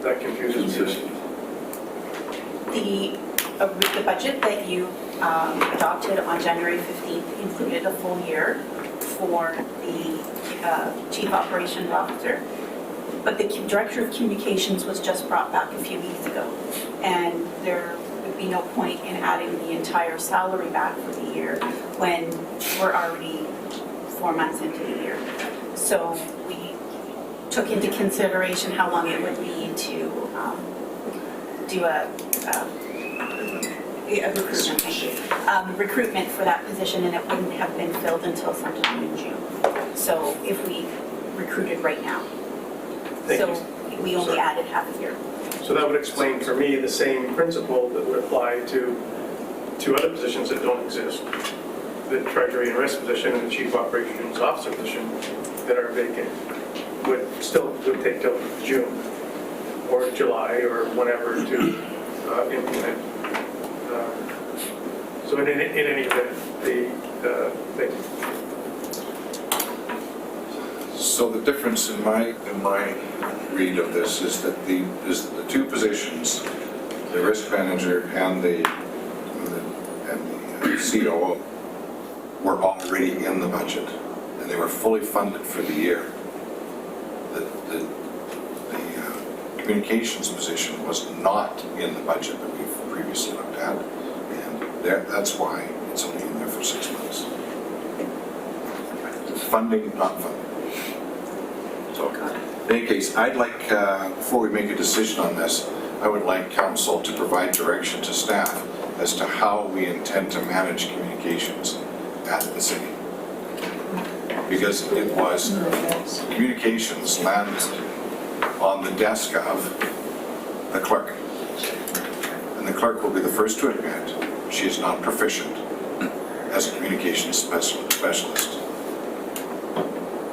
that confuses me. The budget that you adopted on January 15th included a full year for the Chief Operations Officer, but the Director of Communications was just brought back a few weeks ago, and there would be no point in adding the entire salary back for the year when we're already 4 months into the year. So we took into consideration how long it would be to do a recruitment, thank you. Recruitment for that position, and it wouldn't have been filled until sometime in June. So if we recruited right now. Thank So you. we only added half a year. So that would explain for me the same principle that would apply to other positions that don't exist. the treasury and risk position and the chief operations officer position that are vacant would take till June or July or whenever to implement. So in any event, So the difference in my read of this is that the two positions, the risk manager and the COO, were already in the budget, and they were fully funded for the year. The communications position was not in the budget that we've previously looked at, and that's why it's only in there for 6 months. Funding, not funding. So, in any case, I'd like, before we make a decision on this, I would like council to provide direction to staff as to how we intend to manage communications at the city. Because it was communications landed on the desk of the clerk. And the clerk will be the first to admit she is not proficient as a communications specialist.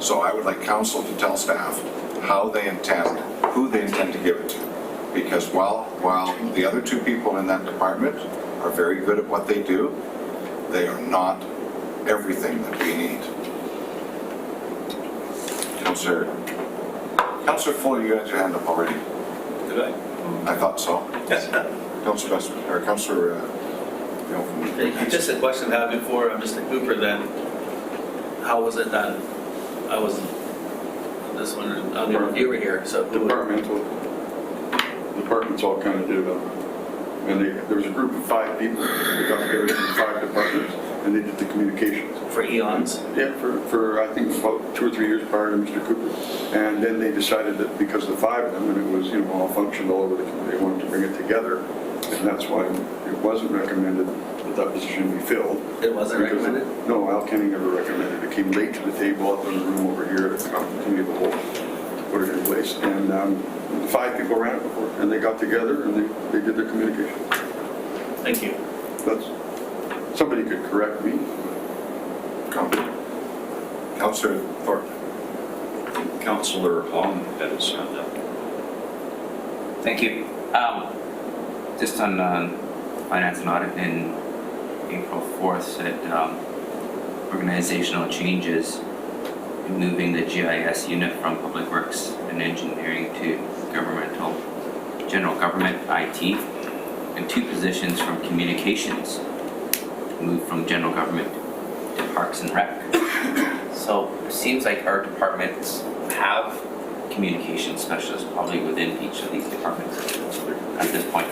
So I would like council to tell staff who they intend to give it to. Because while the other two people in that department are very good at what they do, they are not everything that we need. Councillor Fuller, you had your hand up already. Did I? I thought so. Yes. Councillor Westman, or Councillor, Just a question I had before, Mr. Cooper, then, how was it done? I wasn't, this one, I mean, you were here, so. Departments all kind of did it up. And there was a group of 5 people that got together from 5 departments, and they did the communications. For eons? Yeah, for I think about 2 or 3 years prior to Mr. Cooper. And then they decided that because the 5 of them, and it was, all functioned all over the community, they wanted to bring it together. And that's why it wasn't recommended that that position be filled. It wasn't recommended? No, Al Kenny never recommended it. It came late to the table up in the room over here to committee of the whole, to put it in place. And 5 people ran it before, and they got together and they did their communication. Thank you. Somebody could correct me. Councillor Thorpe. Councillor Hong had his hand up. Thank you. Just on finance and audit in April 4th said organizational changes, moving the GIS unit from Public Works and Engineering to General Government IT, and 2 positions from Communications moved from General Government to Parks and Rec. So it seems like our departments have communication specialists probably within each of these departments at this point.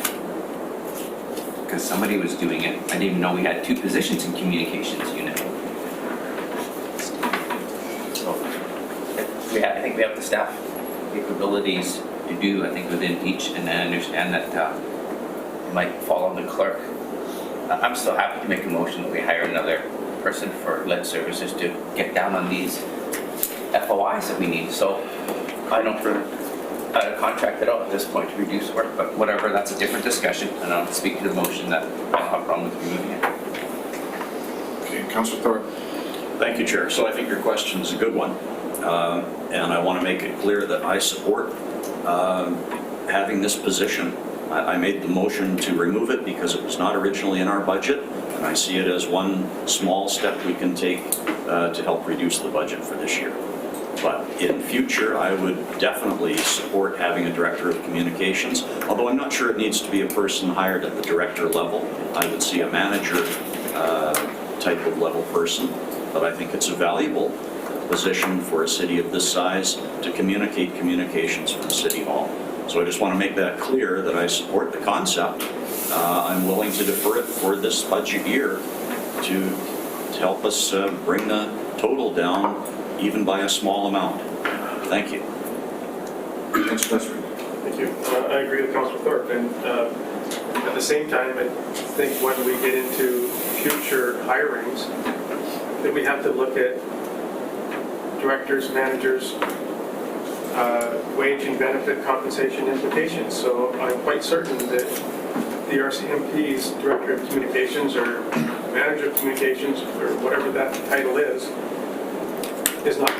Because somebody was doing it. I didn't even know we had 2 positions in communications unit. So I think we have the staff capabilities to do, I think, within each, and I understand that it might fall on the clerk. I'm still happy to make a motion that we hire another person for lead services to get down on these FOIs that we need. So I don't contract it out at this point to reduce work, but whatever, that's a different discussion, and I'll speak to the motion that I don't have a problem with removing it. Okay, Councillor Thorpe. Thank you, Chair. So I think your question is a good one, and I want to make it clear that I support having this position. I made the motion to remove it because it was not originally in our budget, and I see it as one small step we can take to help reduce the budget for this year. But in future, I would definitely support having a director of communications, although I'm not sure it needs to be a person hired at the director level. I would see a manager type of level person, but I think it's a valuable position for a city of this size to communicate communications from City Hall. So I just want to make that clear that I support the concept. I'm willing to defer it for this budget year to help us bring the total down even by a small amount. Thank you. Councillor Westman. Thank you. I agree with Councillor Thorpe, and at the same time, I think when we get into future hirings, that we have to look at directors, managers, wage and benefit compensation implications. So I'm quite certain that the RCMP's Director of Communications or manager of communications, or whatever that title is not.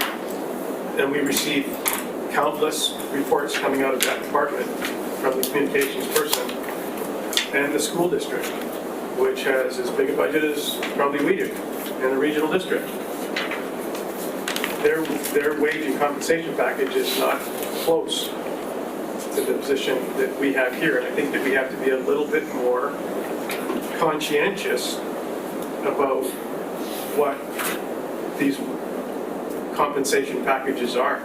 And we receive countless reports coming out of that department from the communications person and the school district, which has as big a budget as probably we do in the regional district. Their wage and compensation package is not close to the position that we have here. And I think that we have to be a little bit more conscientious about what these compensation packages are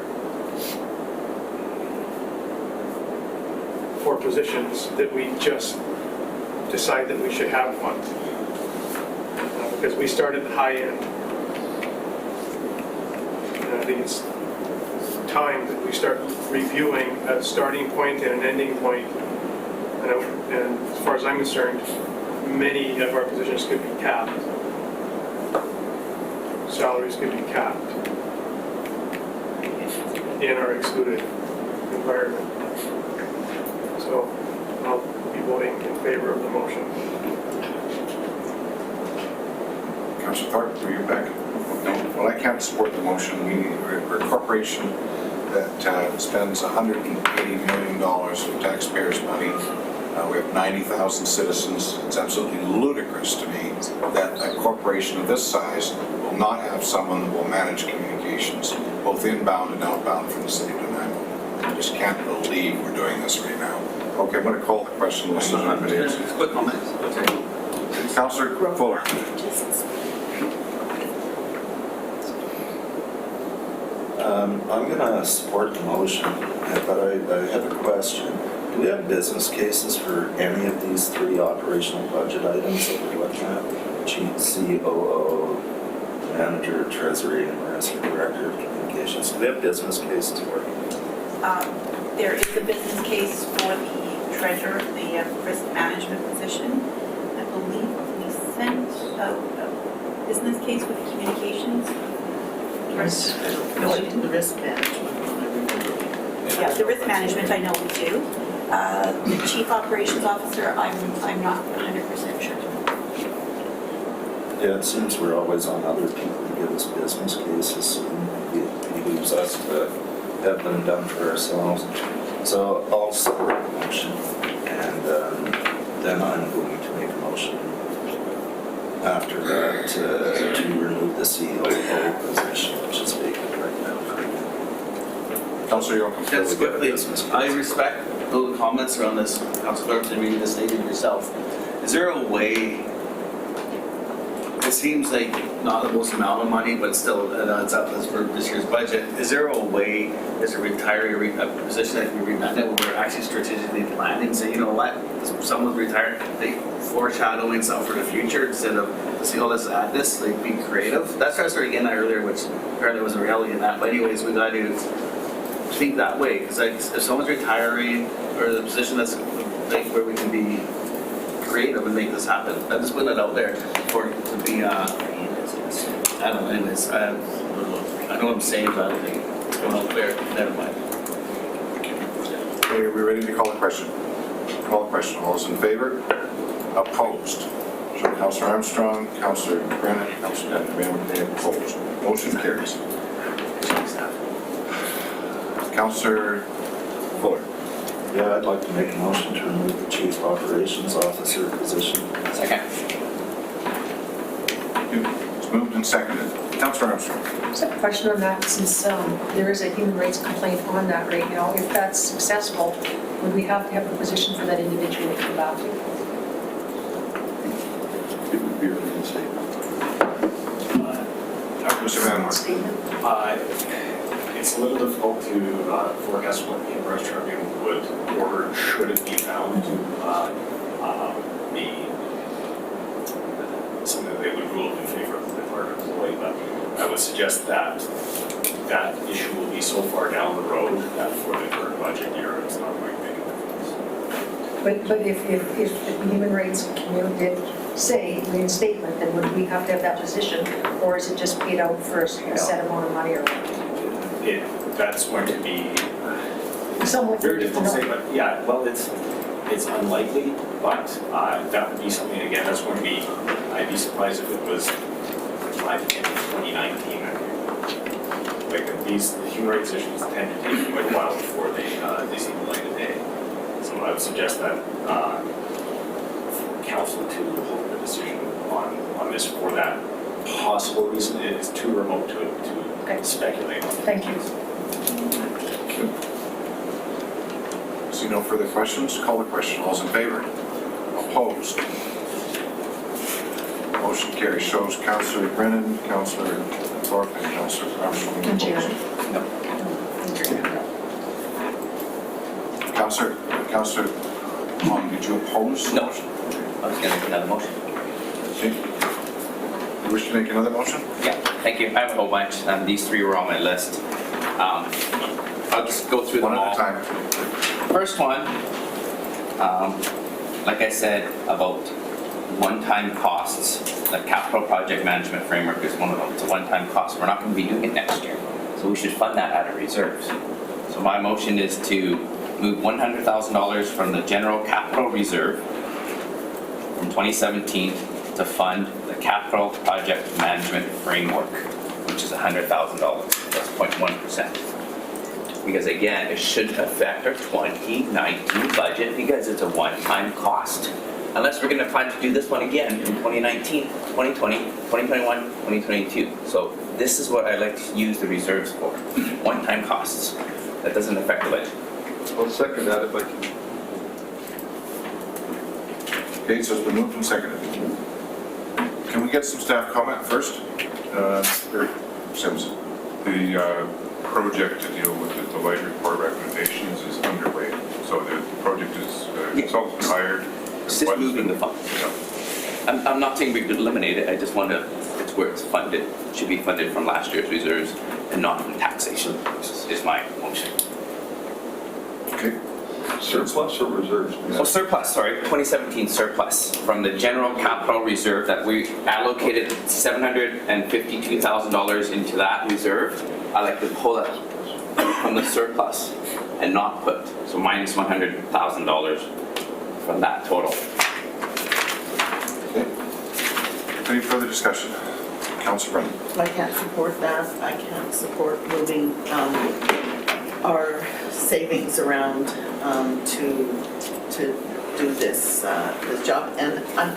for positions that we just decide that we should have one. Because we start at the high end. And I think it's time that we start reviewing a starting point and an ending point. And as far as I'm concerned, many of our positions could be capped. Salaries could be capped in our excluded environment. So I'll be voting in favor of the motion. Councillor Thorpe, were you back? No. Well, I can't support the motion. We're a corporation that spends $180 million of taxpayers' money. We have 90,000 citizens. It's absolutely ludicrous to me that a corporation of this size will not have someone that will manage communications, both inbound and outbound from the city of Nanaimo. I just can't believe we're doing this right now. Okay, I'm going to call the question. This is Just quick comments. Councillor Fuller. I'm going to support the motion, but I have a question. Do we have business cases for any of these three operational budget items that we're looking at? Chief, COO, Manager, Treasury, and Master Director of Communications. Do we have business cases for it? There is a business case for the treasurer, the risk management position. I believe we sent out a business case with communications. Yes, no, I did the risk management one, I remember. Yeah, the risk management I know we do. The chief operations officer, I'm not 100% sure. Yeah, it seems we're always on other people to give us business cases, and it behooves us to have them done for ourselves. So I'll support the motion, and then I'm going to make a motion after that to remove the COO position, which is vacant right now. Councillor Yoakum. Just quickly, I respect the comments around this, Councillor Thorpe, and you just stated yourself. Is there a way, it seems like not the most amount of money, but still, it's up for this year's budget. Is there a way, as a retiree, a position that can be remanded where we're actually strategically planning, say, you know what, someone's retired, they foreshadowing something for the future instead of, see, oh, let's add this, like, be creative? That's what I started getting at earlier, which apparently was a reality in that, but anyways, we gotta do think that way, because like, if someone's retiring or the position that's like where we can be creative and make this happen, I'm just putting it out there for it to be I don't know, anyways, I know what I'm saying, but I don't think it's going out there. Never mind. Okay, are we ready to call the question? Call the question. All those in favor? Opposed? So Councillor Armstrong, Councillor Brennan, Councillor Van they opposed. Motion carries. Councillor Fuller. Yeah, I'd like to make a motion to remove the Chief Operations Officer position. Second. It's moved and seconded. Councillor Armstrong. Just a question on that, since there is a human rights complaint on that right now. If that's successful, would we have to have a position for that individual to come back to? It would be a written statement. Mr. Van Mark. Statement. It's a little difficult to forecast what the English Tribune would order should it be found to be something that they would rule in favor of the department employee. But I would suggest that that issue will be so far down the road that for the current budget year, it's not going to make a difference. But if the human rights community did say reinstatement, then would we have to have that position, or is it just paid out for a set amount of money or? That's going to be Somewhat very difficult to say, but yeah, well, it's it's unlikely, but that would be something, again, that's going to be, I'd be surprised if it was by the end of 2019. Like these human rights issues tend to take quite a while before they see the light of day. So I would suggest that for council to hold a decision on this for that possible reason. It's too remote to speculate on. Thank you. See no further questions, call the question. All's in favor? Opposed? Motion carries. Shows Councillor Brennan, Councillor Thorpe, and Councillor Armstrong opposed. Councillor Long, did you oppose? the No. motion? I was gonna make another motion. Okay. You wish to make another motion? Yeah, thank you. I have a whole bunch. These three were on my list. I'll just go through them One all. at a time. First one, like I said, about one-time costs. The capital project management framework is one of them. It's a one-time cost. We're not going to be doing it next year. So we should fund that out of reserves. So my motion is to move $100,000 from the general capital reserve from 2017 to fund the capital project management framework, which is $100,000. That's 0.1%. Because again, it shouldn't affect our 2019 budget because it's a one-time cost. Unless we're gonna plan to do this one again in 2019, 2020, 2021, 2022. So this is what I like to use the reserves for, one-time costs. That doesn't affect the budget. I'll second that if I can. Okay, so it's been moved and seconded. Can we get some staff comment first? Sims. The project to deal with the light report recommendations is underway. So the project is consultant hired. It's just moving the fund. I'm not saying we could eliminate it, I just want to, it's where it's funded. It should be funded from last year's reserves and not from taxation, is my motion. Okay. Surplus or reserves? Oh, surplus, sorry, 2017 surplus from the general capital reserve that we allocated $752,000 into that reserve. I like to pull it from the surplus and not put, so minus $100,000 from that total. Okay. Any further discussion? Councillor Brennan. I can't support that. I can't support moving our savings around to do this job. And I'm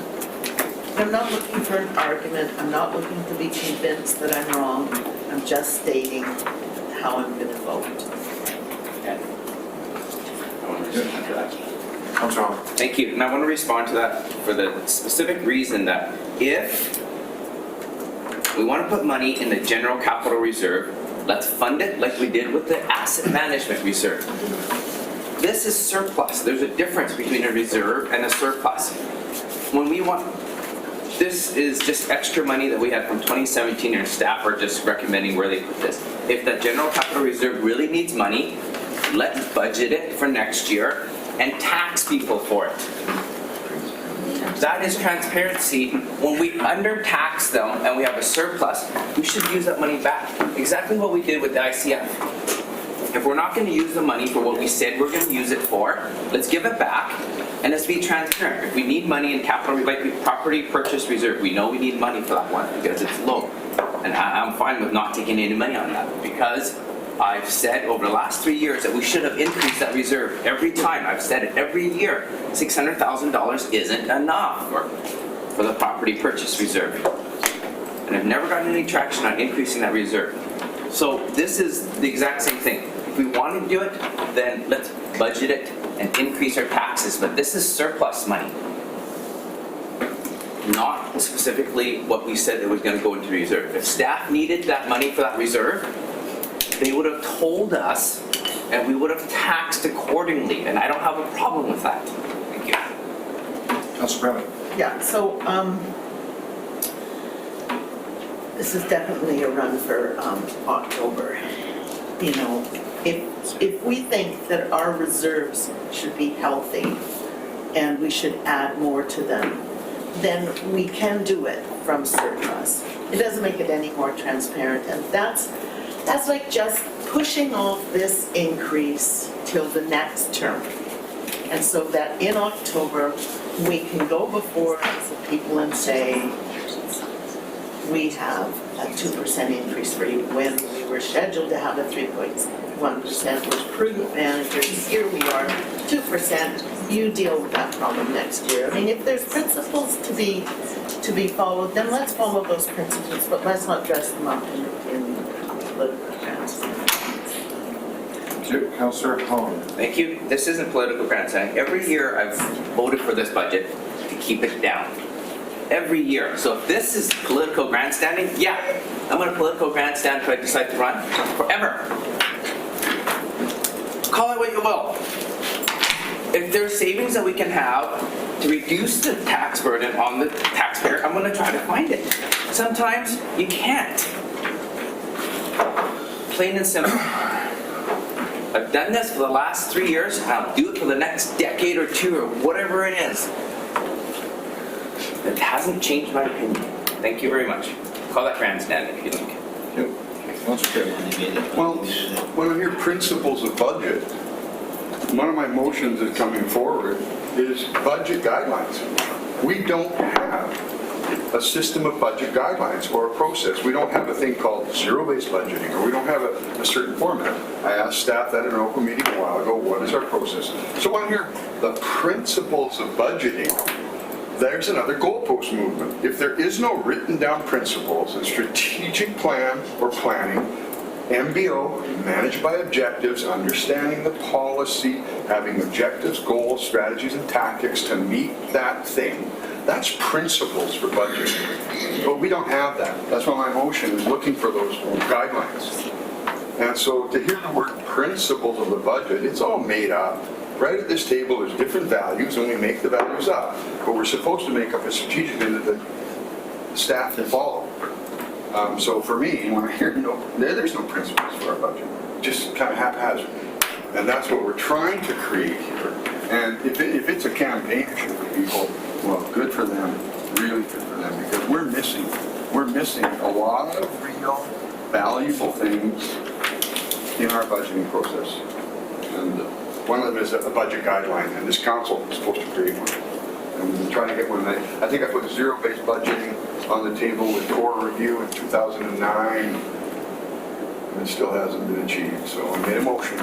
not looking for an argument. I'm not looking to be convinced that I'm wrong. I'm just stating how I'm going to vote. Okay. I want to respond to that. Councillor Hall. Thank you, and I want to respond to that for the specific reason that if we want to put money in the general capital reserve, let's fund it like we did with the asset management reserve. This is surplus. There's a difference between a reserve and a surplus. When we want, this is just extra money that we had from 2017 and staff are just recommending where they put this. If the general capital reserve really needs money, let's budget it for next year and tax people for it. That is transparency. When we undertax them and we have a surplus, we should use that money back. Exactly what we did with the ICF. If we're not going to use the money for what we said we're going to use it for, let's give it back and let's be transparent. If we need money in capital, like property purchase reserve, we know we need money for that one because it's low. And I'm fine with not taking any money on that because I've said over the last 3 years that we should have increased that reserve every time. I've said it every year. $600,000 isn't enough for the property purchase reserve. And I've never gotten any traction on increasing that reserve. So this is the exact same thing. If we want to do it, then let's budget it and increase our taxes. But this is surplus money. Not specifically what we said that was going to go into reserve. If staff needed that money for that reserve, they would have told us and we would have taxed accordingly, and I don't have a problem with that. Thank you. Councillor Brennan. Yeah, so this is definitely a run for October. You know, if we think that our reserves should be healthy and we should add more to them, then we can do it from surplus. It doesn't make it any more transparent, and that's like just pushing off this increase till the next term. And so that in October, we can go before the people and say, we have a 2% increase for you when we were scheduled to have a 3.1% was prudent managers. Here we are, 2%. You deal with that problem next year. I mean, if there's principles to be followed, then let's follow those principles, but let's not dress them up in political terms. Councillor Hone. Thank you. This isn't political grandstanding. Every year I've voted for this budget to keep it down. Every year. So if this is political grandstanding, yeah, I'm gonna political grandstand if I decide to run forever. Call it what you will. If there's savings that we can have to reduce the tax burden on the taxpayer, I'm gonna try to find it. Sometimes you can't. Plain and simple. I've done this for the last 3 years, and I'll do it for the next decade or two or whatever it is. It hasn't changed my opinion. Thank you very much. Call that grandstanding if you like. Well, when I hear principles of budget, one of my motions that's coming forward is budget guidelines. We don't have a system of budget guidelines or a process. We don't have a thing called zero-based budgeting, or we don't have a certain format. I asked staff that in an open meeting a while ago, what is our process? So when I hear the principles of budgeting, there's another goalpost movement. If there is no written down principles, a strategic plan or planning, MBO, managed by objectives, understanding the policy, having objectives, goals, strategies, and tactics to meet that thing, that's principles for budgeting. But we don't have that. That's why my motion is looking for those guidelines. And so to hear the word principles of the budget, it's all made up. Right at this table, there's different values, and we make the values up. But we're supposed to make up a strategic that the staff can follow. So for me, when I hear there's no principles for our budget, just kind of haphazard. And that's what we're trying to create here. And if it's a campaign issue for people, well, good for them, really good for them, because we're missing a lot of real, valuable things in our budgeting process. And one of them is a budget guideline, and this council is supposed to create one. And we've been trying to get one. I think I put zero-based budgeting on the table with core review in 2009, and it still hasn't been achieved. So I made a motion.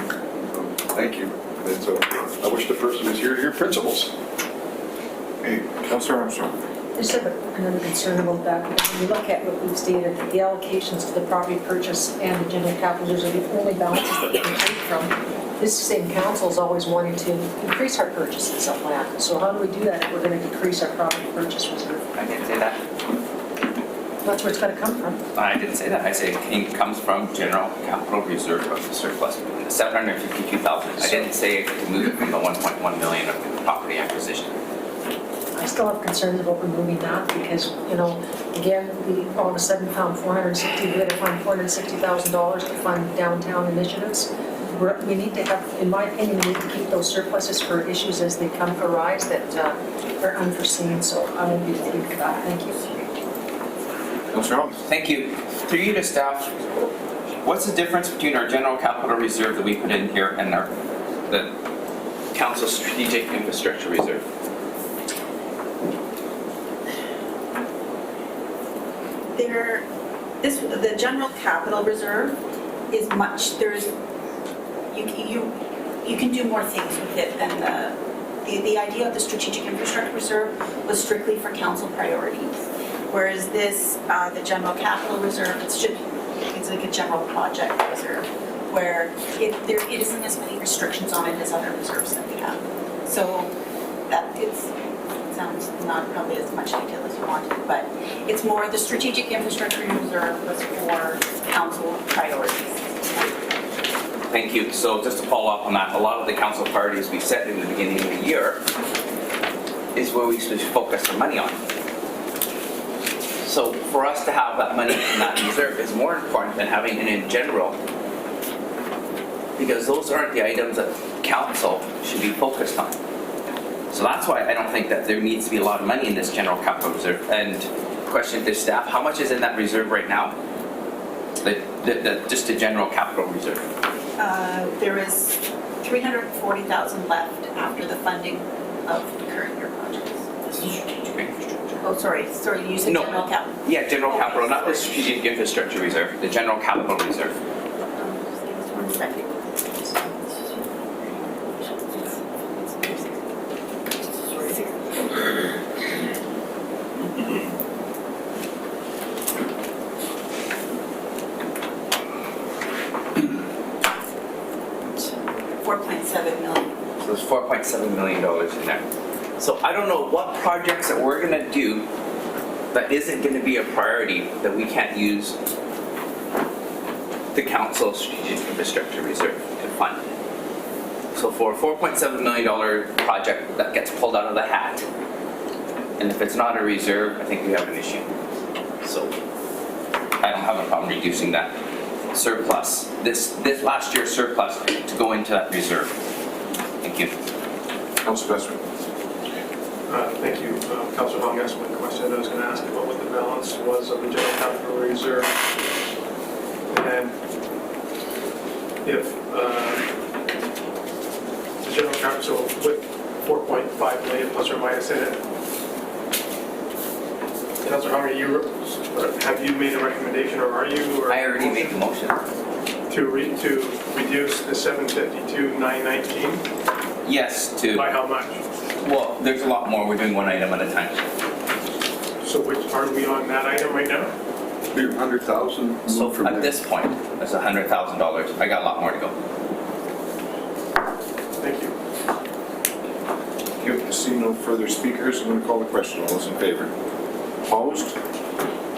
Thank you. And so I wish the person is here to hear principles. Hey, Councillor Armstrong. I just have another concern about that. Because when you look at what we've stated, the allocations to the property purchase and the general capital reserve are the only balances that we can take from. This same council is always wanting to increase our purchases of land. So how do we do that if we're going to decrease our property purchase reserve? I didn't say that. That's where it's going to come from. I didn't say that. I say it comes from general capital reserve of the surplus, the 752,000. I didn't say to move it from the 1.1 million of the property acquisition. I still have concerns about removing that because, again, we all of a sudden found we had to find $460,000 to fund downtown initiatives. We need to have, in my opinion, we need to keep those surpluses for issues as they come to arise that are unforeseen. So I will be voting for that. Thank you. Councillor Hone. Thank you. Through you to staff, what's the difference between our general capital reserve that we put in here and the council strategic infrastructure reserve? The general capital reserve is much, you can do more things with it than the idea of the strategic infrastructure reserve was strictly for council priorities. Whereas this, the general capital reserve, it's like a general project reserve where it isn't as many restrictions on it as other reserves that we have. So that it sounds not probably as much detail as you wanted, but it's more the strategic infrastructure reserve was for council priorities. Thank you. So just to follow up on that, a lot of the council priorities we set in the beginning of the year is where we should focus our money on. So for us to have that money in that reserve is more important than having it in general, because those aren't the items that council should be focused on. So that's why I don't think that there needs to be a lot of money in this general capital reserve. And question to staff, how much is in that reserve right now? Just the general capital reserve. There is $340,000 left after the funding of the current year projects. Oh, sorry, you said No. general capital. Yeah, general Okay, capital, not the sorry. strategic infrastructure reserve, the general capital reserve. Just give us 1 second. $4.7 million. So there's $4.7 million in there. So I don't know what projects that we're gonna do that isn't gonna be a priority that we can't use the council strategic infrastructure reserve to fund. So for a $4.7 million project that gets pulled out of the hat, and if it's not a reserve, I think we have an issue. So I don't have a problem reducing that surplus, this last year's surplus to go into that reserve. Thank you. Councilor Besser. Thank you. Councilor Hong asked one question. I was going to ask about what the balance was of the general capital reserve. And if the general capital, so with 4.5 million plus or minus in it, Councilor Hong, have you made a recommendation, or are you? Or I already made the motion. to reduce the 750 to 919? Yes, to, By how much? well, there's a lot more. We're doing one item at a time. So which, are we on that item right now? Be 100,000. So from at there. this point, that's $100,000. I got a lot more to go. Thank you. Thank you. Seeing no further speakers, I'm going to call the question. All those in favor? Opposed?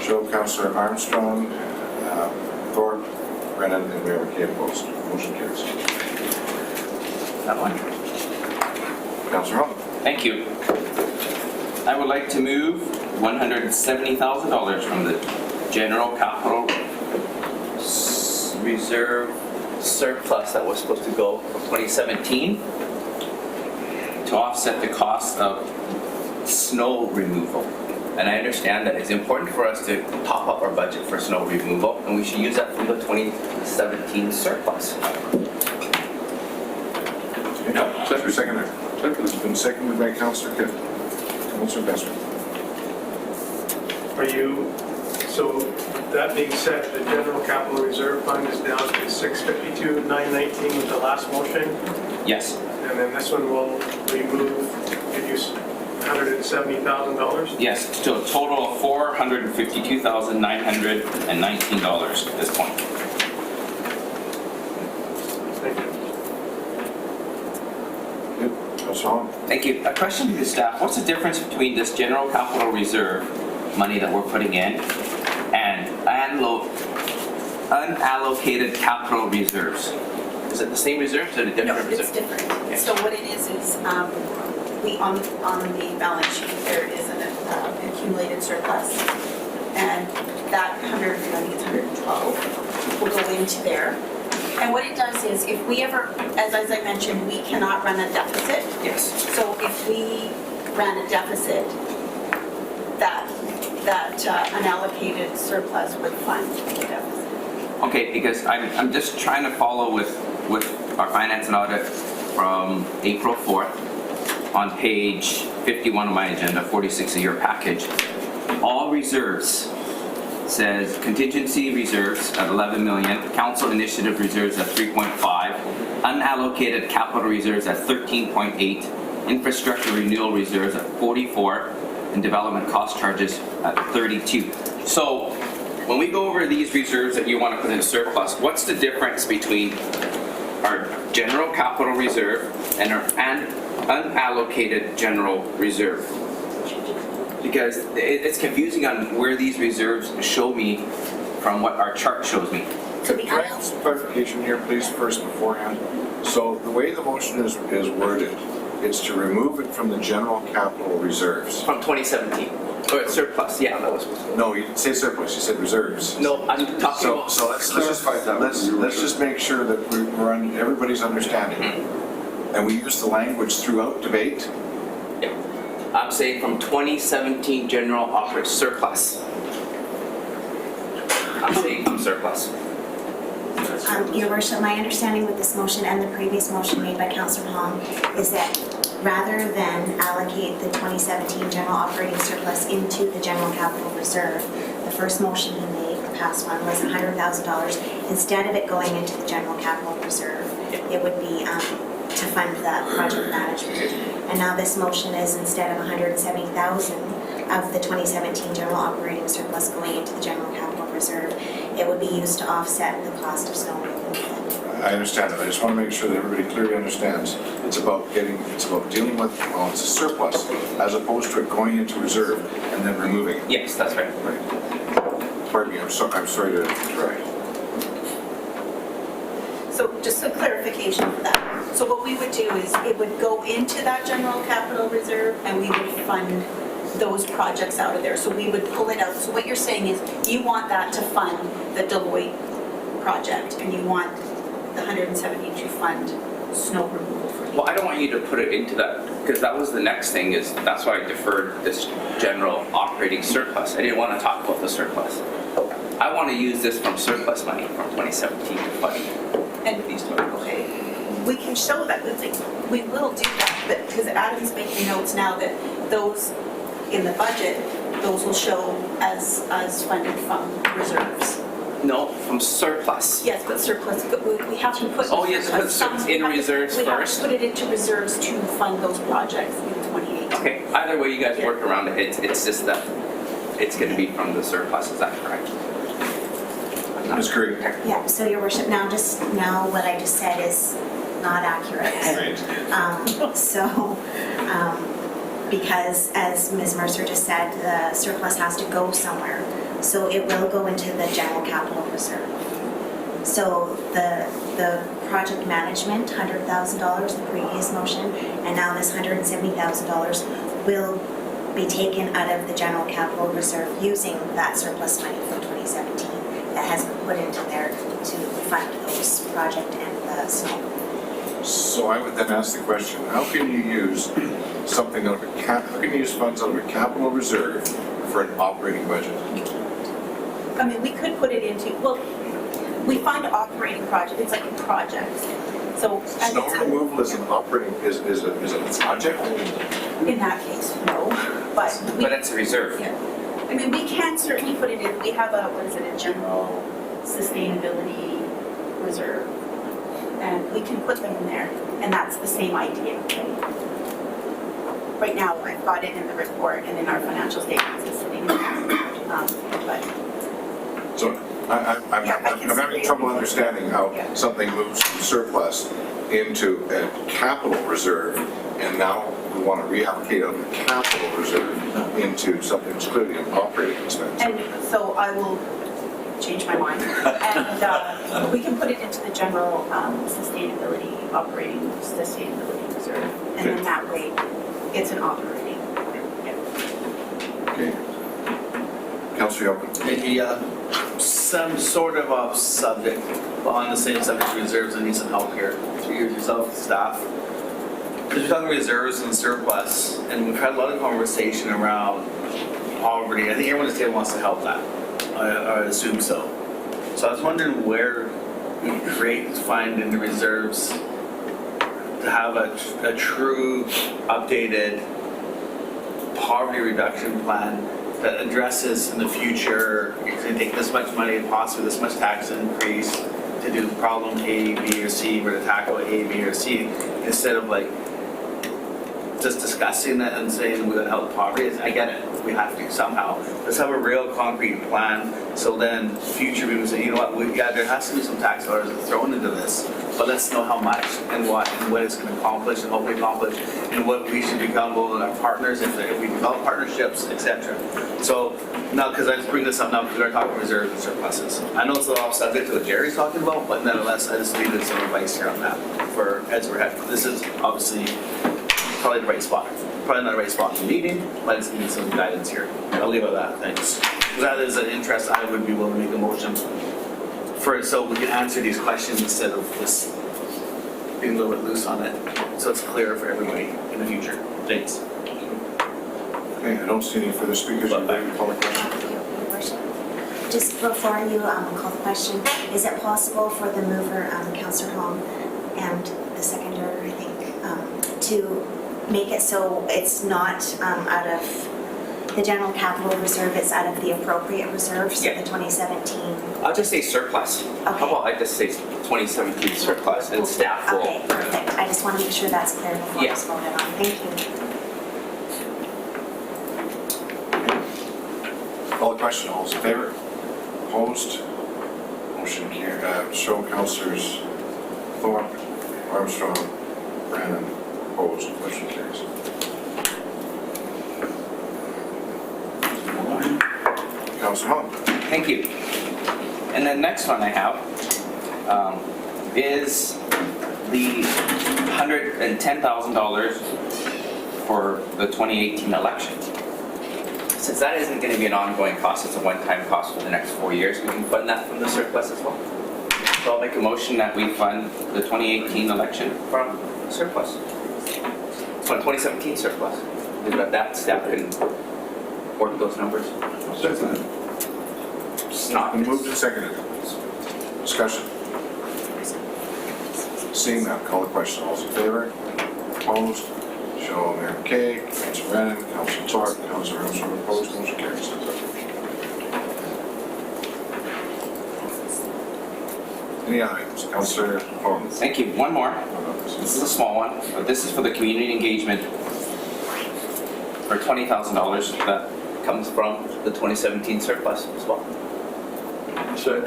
Show Councilor Armstrong, Thorpe, Brennan, and Mayor McKay opposed. Motion carries. That one. Councilor Hall. Thank you. I would like to move $170,000 from the general capital reserve surplus that was supposed to go for 2017 to offset the cost of snow removal. And I understand that it's important for us to top up our budget for snow removal, and we should use that from the 2017 surplus. No. Second. Second. It's been seconded by Councilor Kidd. Councilor Besser. Are you, so that being said, the general capital reserve fund is down to 652, 919 with the last motion, Yes. and then this one will remove, reduce $170,000? Yes, to a total of $452,919 at this point. Thank you. Councilor Hall. Thank you. A question to the staff. What's the difference between this general capital reserve money that we're putting in and unallocated capital reserves? Is it the same reserves or a different No, reserve? it's different. Yes. So what it is we, on the balance sheet, there is an accumulated surplus. And that 112 will go into there. And what it does is if we ever, as I mentioned, we cannot run a deficit. Yes. So if we ran a deficit, that unallocated surplus would fund the deficit. Okay, because I'm just trying to follow with our finance and audit from April 4th on page 51 of my agenda, 46 of your package. All reserves says contingency reserves at 11 million, council initiative reserves at 3.5, unallocated capital reserves at 13.8, infrastructure renewal reserves at 44, and development cost charges at 32. So when we go over these reserves that you want to put in surplus, what's the difference between our general capital reserve and our unallocated general reserve? Because it's confusing on where these reserves show me from what our chart shows me. So the Can I have some clarification here, please, first beforehand? So the way the motion is worded, it's to remove it from the general capital reserves. From 2017, or it's surplus, yeah, that was. No, you didn't say surplus, you said reserves. No, I'm talking So, about. so let's just let's just make sure that we're on everybody's understanding. And we use the language throughout debate. I'm saying from 2017 general operating surplus. I'm saying from surplus. Your Worship, my understanding with this motion and the previous motion made by Councillor Hong is that rather than allocate the 2017 general operating surplus into the general capital reserve, the first motion he made, the past one, was $100,000. Instead of it going into the general capital reserve, it would be to fund the project management. And now this motion is instead of $170,000 of the 2017 general operating surplus going into the general capital reserve, it would be used to offset the cost of snow removal. I understand that. I just want to make sure that everybody clearly understands. It's about dealing with, well, it's a surplus, as opposed to it going into reserve and then removing it. Yes, that's right. Right. Pardon me, I'm sorry to interrupt. So just some clarification for that. So what we would do is it would go into that general capital reserve and we would fund those projects out of there. So we would pull it out. So what you're saying is you want that to fund the Deloitte project and you want the 170 to fund snow removal for you. Well, I don't want you to put it into that, because that was the next thing, is that's why I deferred this general operating surplus. I didn't want to talk about the surplus. I want to use this from surplus money from 2017 to fund And these projects. okay, we can show that, we will do that, but because Adam's making notes now that those in the budget, those will show as funded from reserves. No, from surplus. Yes, but surplus, we have to put. Oh, yes, put some- in reserves We have first. to put it into reserves to fund those projects in 2018. Okay, either way you guys work around it, it's just that it's going to be from the surplus, is that correct? Ms. Curry. Yeah, so Your Worship, now what I just said is not accurate. Because as Ms. Mercer just said, the surplus has to go somewhere. So it will go into the general capital reserve. So the project management, $100,000, the previous motion, and now this $170,000 will be taken out of the general capital reserve using that surplus money from 2017 that has been put into there to fund those project and the snow. So I would then ask the question, how can you use something out of how can you use funds out of a capital reserve for an operating budget? I mean, we could put it into, well, we fund operating project, it's like a project. So. and Snow it's- removal is an operating, is a project? In that case, no, but we. But it's a reserve. Yeah. I mean, we can certainly put it in, we have a, what is it, a general sustainability reserve. And we can put them in there, and that's the same idea. Right now, I've got it in the report and in our financial statements, it's sitting in there. But So I'm having trouble understanding how something moves from surplus into a capital reserve, and now we want to reallocate out of the capital reserve into something that's clearly an operating expense. And so I will change my mind. And we can put it into the general operating sustainability reserve. And then that way, it's an operating. Yeah. Okay. Councillor Yocum. Maybe some sort of off subject, but on the same subject, reserves, I need some help here. Through yourself, staff. Because we're talking reserves and surplus, and we've had a lot of conversation around poverty. I think everyone at the table wants to help that. I assume so. So I was wondering where we find in the reserves to have a true updated poverty reduction plan that addresses in the future, you're going to take this much money, possibly this much tax increase to do problem A, B, or C, or to tackle A, B, or C, instead of like just discussing it and saying we're going to help poverty. I get it, we have to somehow. Let's have a real concrete plan, so then future people say, you know what, there has to be some tax dollars thrown into this, but let's know how much and what it's going to accomplish and hopefully accomplish, and what we should be accountable to our partners if we develop partnerships, etc. So now, because I just bring this up now because we're talking reserves and surpluses. I know it's a little off subject to what Jerry's talking about, but nonetheless, I just needed some advice here on that for heads we're head. This is obviously probably the right spot. Probably not the right spot in the meeting, but I just need some guidance here. I'll leave it at that, thanks. Because that is an interest, I would be willing to make a motion for it so we can answer these questions instead of just being a little bit loose on it. So it's clearer for everybody in the future. Thanks. Okay, I don't see any further speakers. Are you ready to call the question? Your Worship. Just before you call the question, is it possible for the mover, Councillor Hong, and the seconder, I think, to make it so it's not out of the general capital reserve, it's out of the appropriate reserve, so Yeah. the 2017? I'll just say surplus. How about I just say 2017 surplus and staff will. Okay, perfect. I just want to make sure that's clear before Yeah. it's voted on. Thank you. Call the question, all those in favor? Opposed? Motion carried. Show councillors Thorpe, Armstrong, Brandon, opposed, motion carries. Councillor Hung. Thank you. And the next one I have is the $110,000 for the 2018 election. Since that isn't going to be an ongoing cost, it's a one-time cost for the next 4 years, we can fund that from the surplus as well. So I'll make a motion that we fund the 2018 election from surplus. From 2017 surplus. We've got that, staff can work those numbers. It's not. Been moved and seconded. Discussion. Seeing none, call the question. All those in favor? Opposed? Show Mayor McKay, Councillor Brennan, Councillor Thorpe, Councillor Armstrong, opposed, motion carries. Any other items? Councillor Hong. Thank you. One more. This is a small one, but this is for the community engagement for $20,000 that comes from the 2017 surplus as well. Second.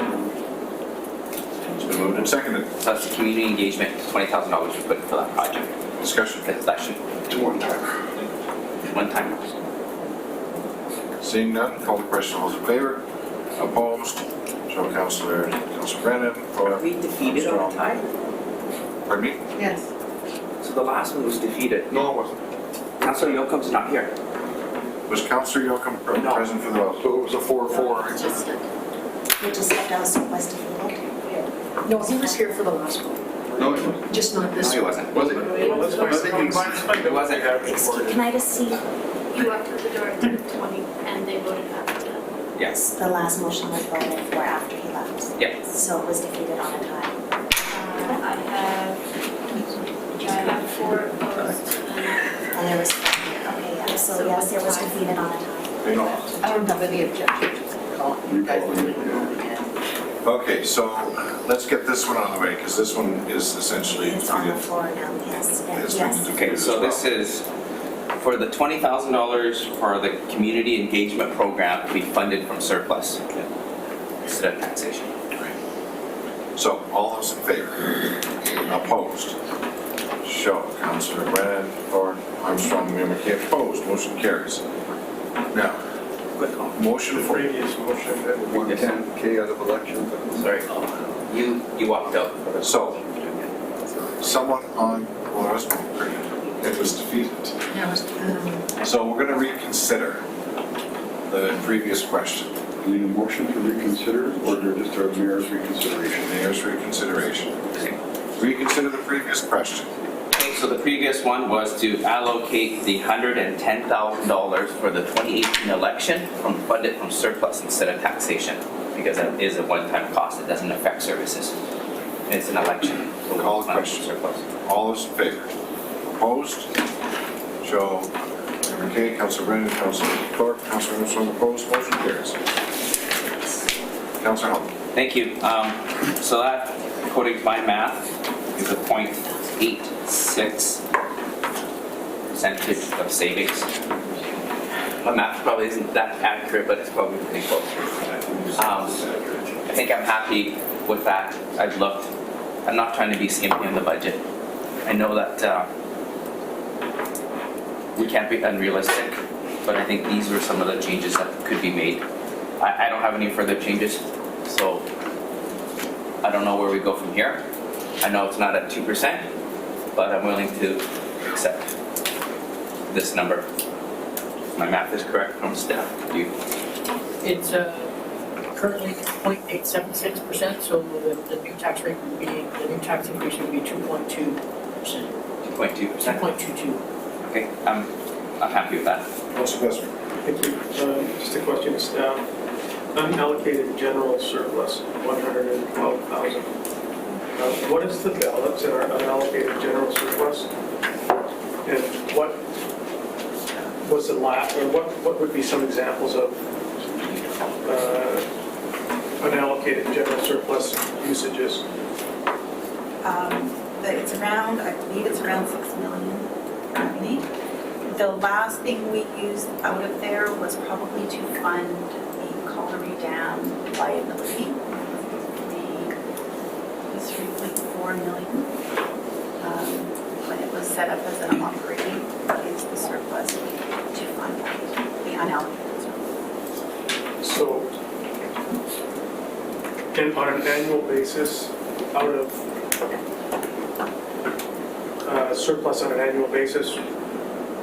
It's been moved and seconded. So that's the community engagement, $20,000 we put in for that project. Discussion. That should One time. one time. Seeing none, call the question. All those in favor? Opposed? Show Councillor Brennan. Thorpe, We defeated on a Armstrong. tie. Pardon me? Yes. So the last one was defeated. No, it wasn't. Councillor Yoakum's not here. Was Councillor Yoakum No. present for the vote? So it was a 4-4. You just stepped out, so it was defeated. No, he was here for the last one, No, it wasn't. just not No, this he one. wasn't. Was it? Let's find out. It wasn't. Excuse, can I just see, You walked through the door at 10:20 and they voted after that. Yes. the last motion was voted for after he left? Yeah. So it was defeated on a tie. I have 4 opposed And there was, okay, yeah, so yes, it was defeated on a tie. I don't have any objection to call you guys. Okay, so let's get this one on the way, because this one is essentially It's on the defeated. floor now, yes, It's yes. been Okay, defeated as so well. this is for the $20,000 for the community engagement program to be funded from surplus instead of taxation. So, all those in favor? Opposed? Show. Councillor Brennan, Thorpe, Armstrong, Mayor McKay, opposed, motion carries. Now, Quick call. motion The for, previous motion that we 110K out of election. Sorry. You walked out. so, someone on, well, there was no agreement. It was defeated. So we're going to reconsider the previous question. Need a motion to reconsider or just a mayor's reconsideration? Mayor's reconsideration. Reconsider the previous question. Okay, so the previous one was to allocate the $110,000 for the 2018 election from funded from surplus instead of taxation, because that is a one-time cost. It doesn't affect services. And it's an election. So we'll Call the fund it question. from surplus. All those in favor? Opposed? Show. Mayor McKay, Councillor Brennan, Councillor Thorpe, Councillor Armstrong, opposed, motion carries. Councillor Hall. Thank you. So that, according to my math, is a 0.86 percentage of savings. My math probably isn't that accurate, but it's probably pretty close. I think I'm happy with that. I've looked. I'm not trying to be skimpy on the budget. I know that we can't be unrealistic, but I think these were some of the changes that could be made. I don't have any further changes, so I don't know where we go from here. I know it's not at 2%, but I'm willing to accept this number. If my math is correct from staff. You, It's currently 0.876%, so the new tax rate would be, the new tax increase would be 2.2%, 2.2%. 2.22. Okay, I'm happy with that. Councillor Besser. Thank you. Just a question to staff. unallocated general surplus, 112,000. What is the balance in our unallocated general surplus? And what was the last, or what would be some examples of unallocated general surplus usages? It's around, I believe it's around 6 million currently. The last thing we used out of there was probably to fund the Colliery Dam liability. It was 3.4 million. When it was set up as an operating, we used the surplus to fund the unallocated surplus. So, and on an annual basis, out of surplus on an annual basis,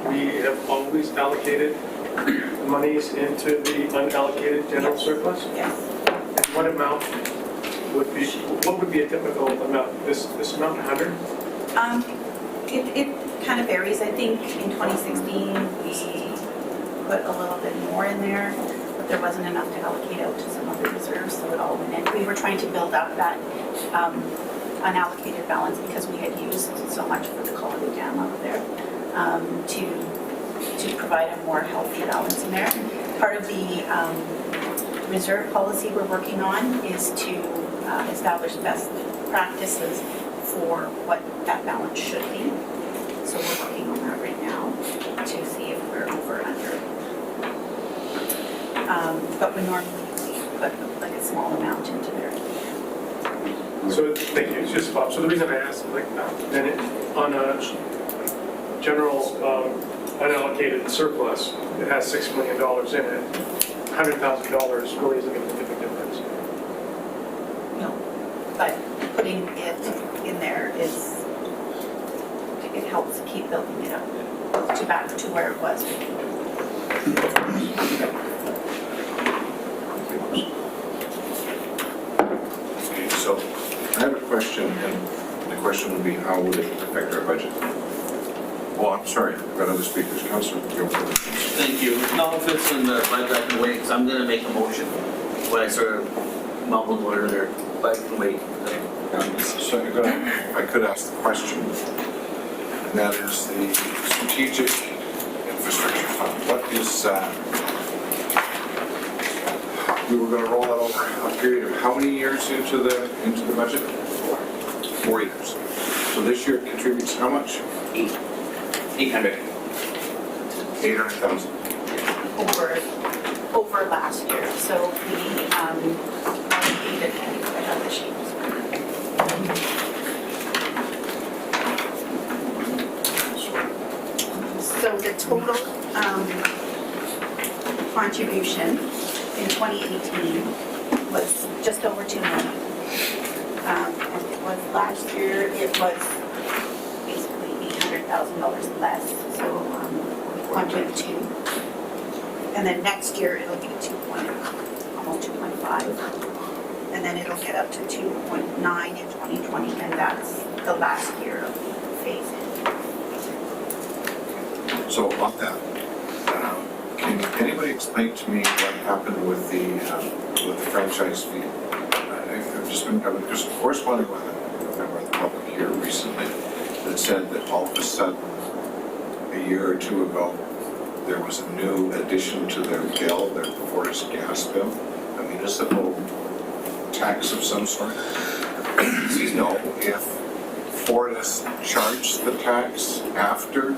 we have always allocated monies into the unallocated general surplus? Yes. And what amount what would be a typical amount? This amount, 100? It kind of varies. I think in 2016, we put a little bit more in there, but there wasn't enough to allocate out to some other reserves, so it all went in. We were trying to build up that unallocated balance because we had used so much for the Colliery Dam out there to provide a more healthy balance in there. Part of the reserve policy we're working on is to establish best practices for what that balance should be. So we're working on that right now to see if we're over or under. But we normally put like a small amount into there. So, thank you, just Bob. So the reason I asked like that, then on a general unallocated surplus, it has $6 million in it. $100,000 really isn't going to make a big difference. No, but putting it in there is, it helps keep building it up to back to where it was. Okay, so I have a question, and the question would be, how would it affect our budget? Oh, I'm sorry, I've got other speakers. Councilor, you're Thank you. No, if it's in the right back and wait, because I'm going to make a motion. What I sort of mumbled earlier, but I can wait. So if I could ask the question, and that is the strategic infrastructure fund. What is, we were going to roll that over a period of how many years into the budget? 4 years. So this year it contributes how much? 800. 800,000. Over last year, so we allocated, I have the sheet. So the total contribution in 2018 was just over 2 million. And it was last year, it was basically $800,000 less, so 1.2. And then next year, it'll be almost 2.5. And then it'll get up to 2.9 in 2020, and that's the last year of phase-in. So on that, can anybody explain to me what happened with the franchise fee? I've just corresponding with a member of the public here recently that said that all of a sudden, a year or two ago, there was a new addition to their bill, their Fortis gas bill, a municipal tax of some sort. Do you know if Fortis charged the tax after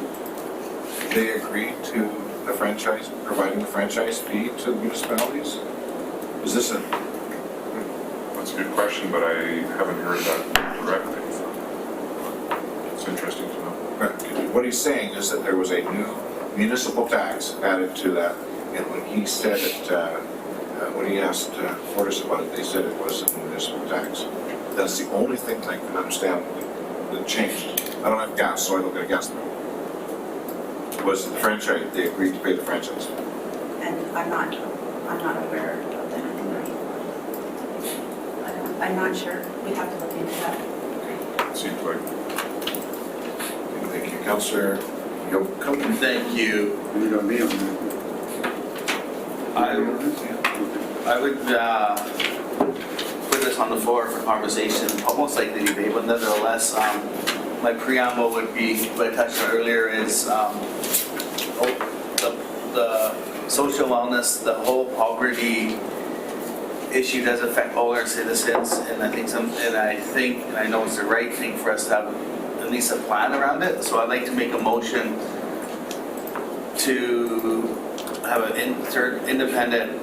they agreed to the franchise, providing the franchise fee to the municipalities? Is this a... That's a good question, but I haven't heard that directly. It's interesting to know. What he's saying is that there was a new municipal tax added to that, and when he said it, when he asked Fortis about it, they said it was a municipal tax. That's the only thing I can understand that changed. I don't have gas, so I don't get a gas bill. Was the franchise, they agreed to pay the franchise. And I'm not aware of that. I'm not sure. We have to look into that. Seems like. Thank you, Councillor Yocum. Thank you. You got me on that. I I would put this on the floor for conversation, almost like the debate, but nevertheless, my preamble would be, what I touched on earlier is the social wellness, the whole poverty issue does affect all our citizens, and I think, and I know it's the right thing for us to have at least a plan around it. So I'd like to make a motion to have an independent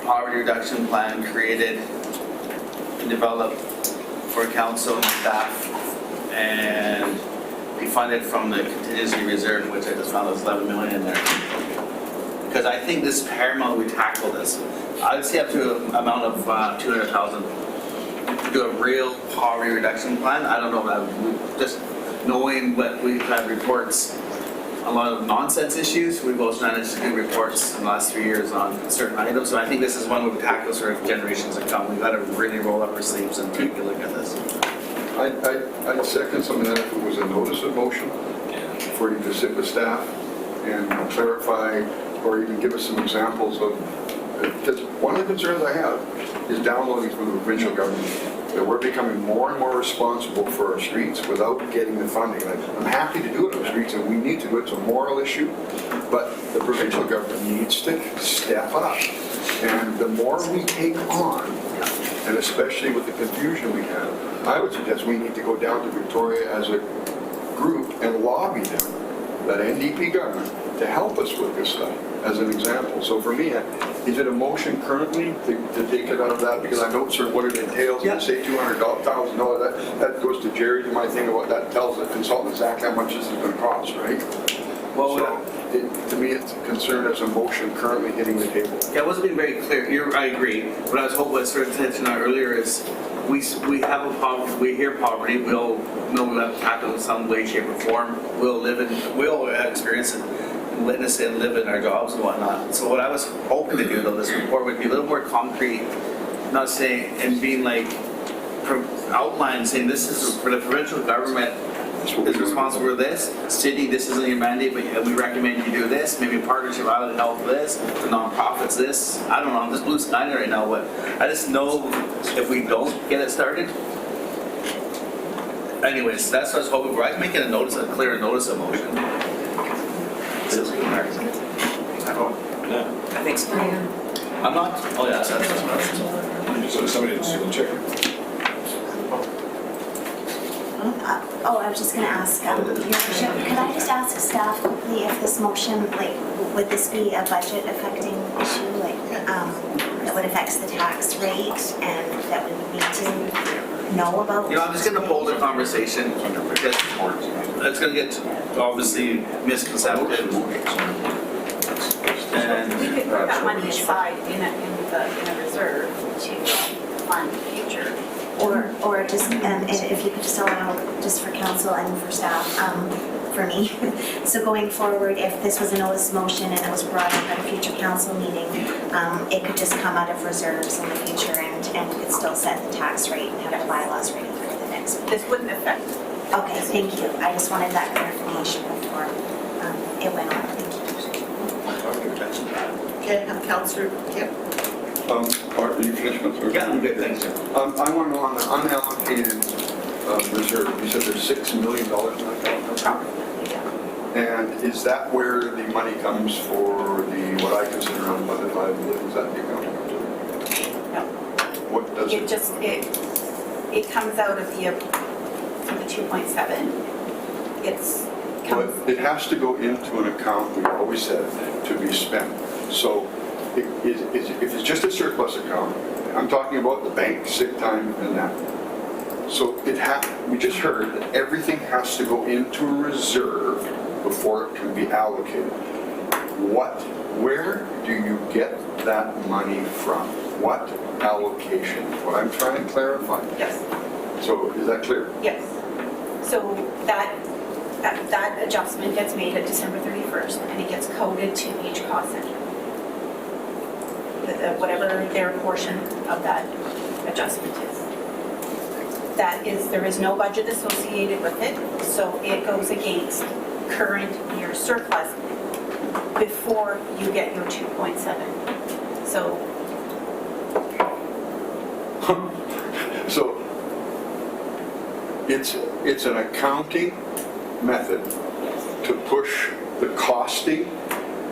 poverty reduction plan created and developed for council and staff, and be funded from the contingency reserve, which I just found was 11 million in there. Because I think this is paramount we tackle this. I would say up to an amount of 200,000 to do a real poverty reduction plan. I don't know, just knowing what we've had reports, a lot of nonsense issues. We've also managed to do reports in the last 3 years on certain items. So I think this is one we would tackle for generations to come. We've got to really roll up our sleeves and take a look at this. I'd second some of that if it was a notice of motion for you to sit with staff and clarify or even give us some examples of, because one of the concerns I have is downloading from the provincial government, that we're becoming more and more responsible for our streets without getting the funding. I'm happy to do it on the streets, and we need to do it. It's a moral issue, but the provincial government needs to step up. And the more we take on, and especially with the confusion we have, I would suggest we need to go down to Victoria as a group and lobby them, that NDP government, to help us with this stuff, as an example. So for me, is it a motion currently to take it out of that? Because I know sort of what it entails, and say $200,000, that goes to Jerry, to my thing of what that tells the consultant exactly how much this is going to cost, right? Well, So, to me, it's concerned as a motion currently hitting the table. Yeah, it wasn't being very clear. I agree. What I was hoping was sort of attention on earlier is we have a poverty, we hear poverty, we'll know we have to tackle it in some way, shape, or form. We'll experience it, witness it, and live in our jobs and whatnot. So what I was hoping to do though, this report would be a little more concrete, not saying, and being like, outline saying this is for the provincial government is responsible for this. City, this isn't your mandate, but we recommend you do this. Maybe a partnership out of the health this, the nonprofits this. I don't know, I'm just blue skying right now, but I just know if we don't get it started. Anyways, that's what I was hoping for. I was making a clear notice of motion. I think so. I'm not, oh yeah, that's So somebody will check it. I was just gonna ask, Your Worship, could I just ask staff quickly if this motion, would this be a budget affecting issue, that would affect the tax rate and that we would need to know about? I'm just gonna hold the conversation because it's gonna get obviously misconcepted. We could put that money aside in a reserve to fund future. Or just, if you could just allow, just for council and for staff, for me. So going forward, if this was a notice motion and it was brought up at a future council meeting, it could just come out of reserves in the future and we could still set the tax rate and have the bylaws ready for the next. This wouldn't affect. Okay, thank you. I just wanted that clarification before it went on. Thank you. Okay, Councillor Kim. Are you finished, Councillor? Yeah, I'm good, thanks. I want to know on the unallocated reserve, you said there's $6 million in that. Probably, yeah. And is that where the money comes for what I consider unfunded liability? Is that the account? No. What does It just, it comes out of the 2.7. But it has to go into an account, we've always said, to be spent. So if it's just a surplus account, I'm talking about the bank, sick time, and that. So we just heard that everything has to go into a reserve before it can be allocated. Where do you get that money from? What allocation? What I'm trying to clarify. Yes. So is that clear? Yes. So that adjustment gets made at December 31st and it gets coded to each cost center. Whatever their portion of that adjustment is. There is no budget associated with it, so it goes against current year surplus before you get your 2.7. So So it's an accounting method to push the costing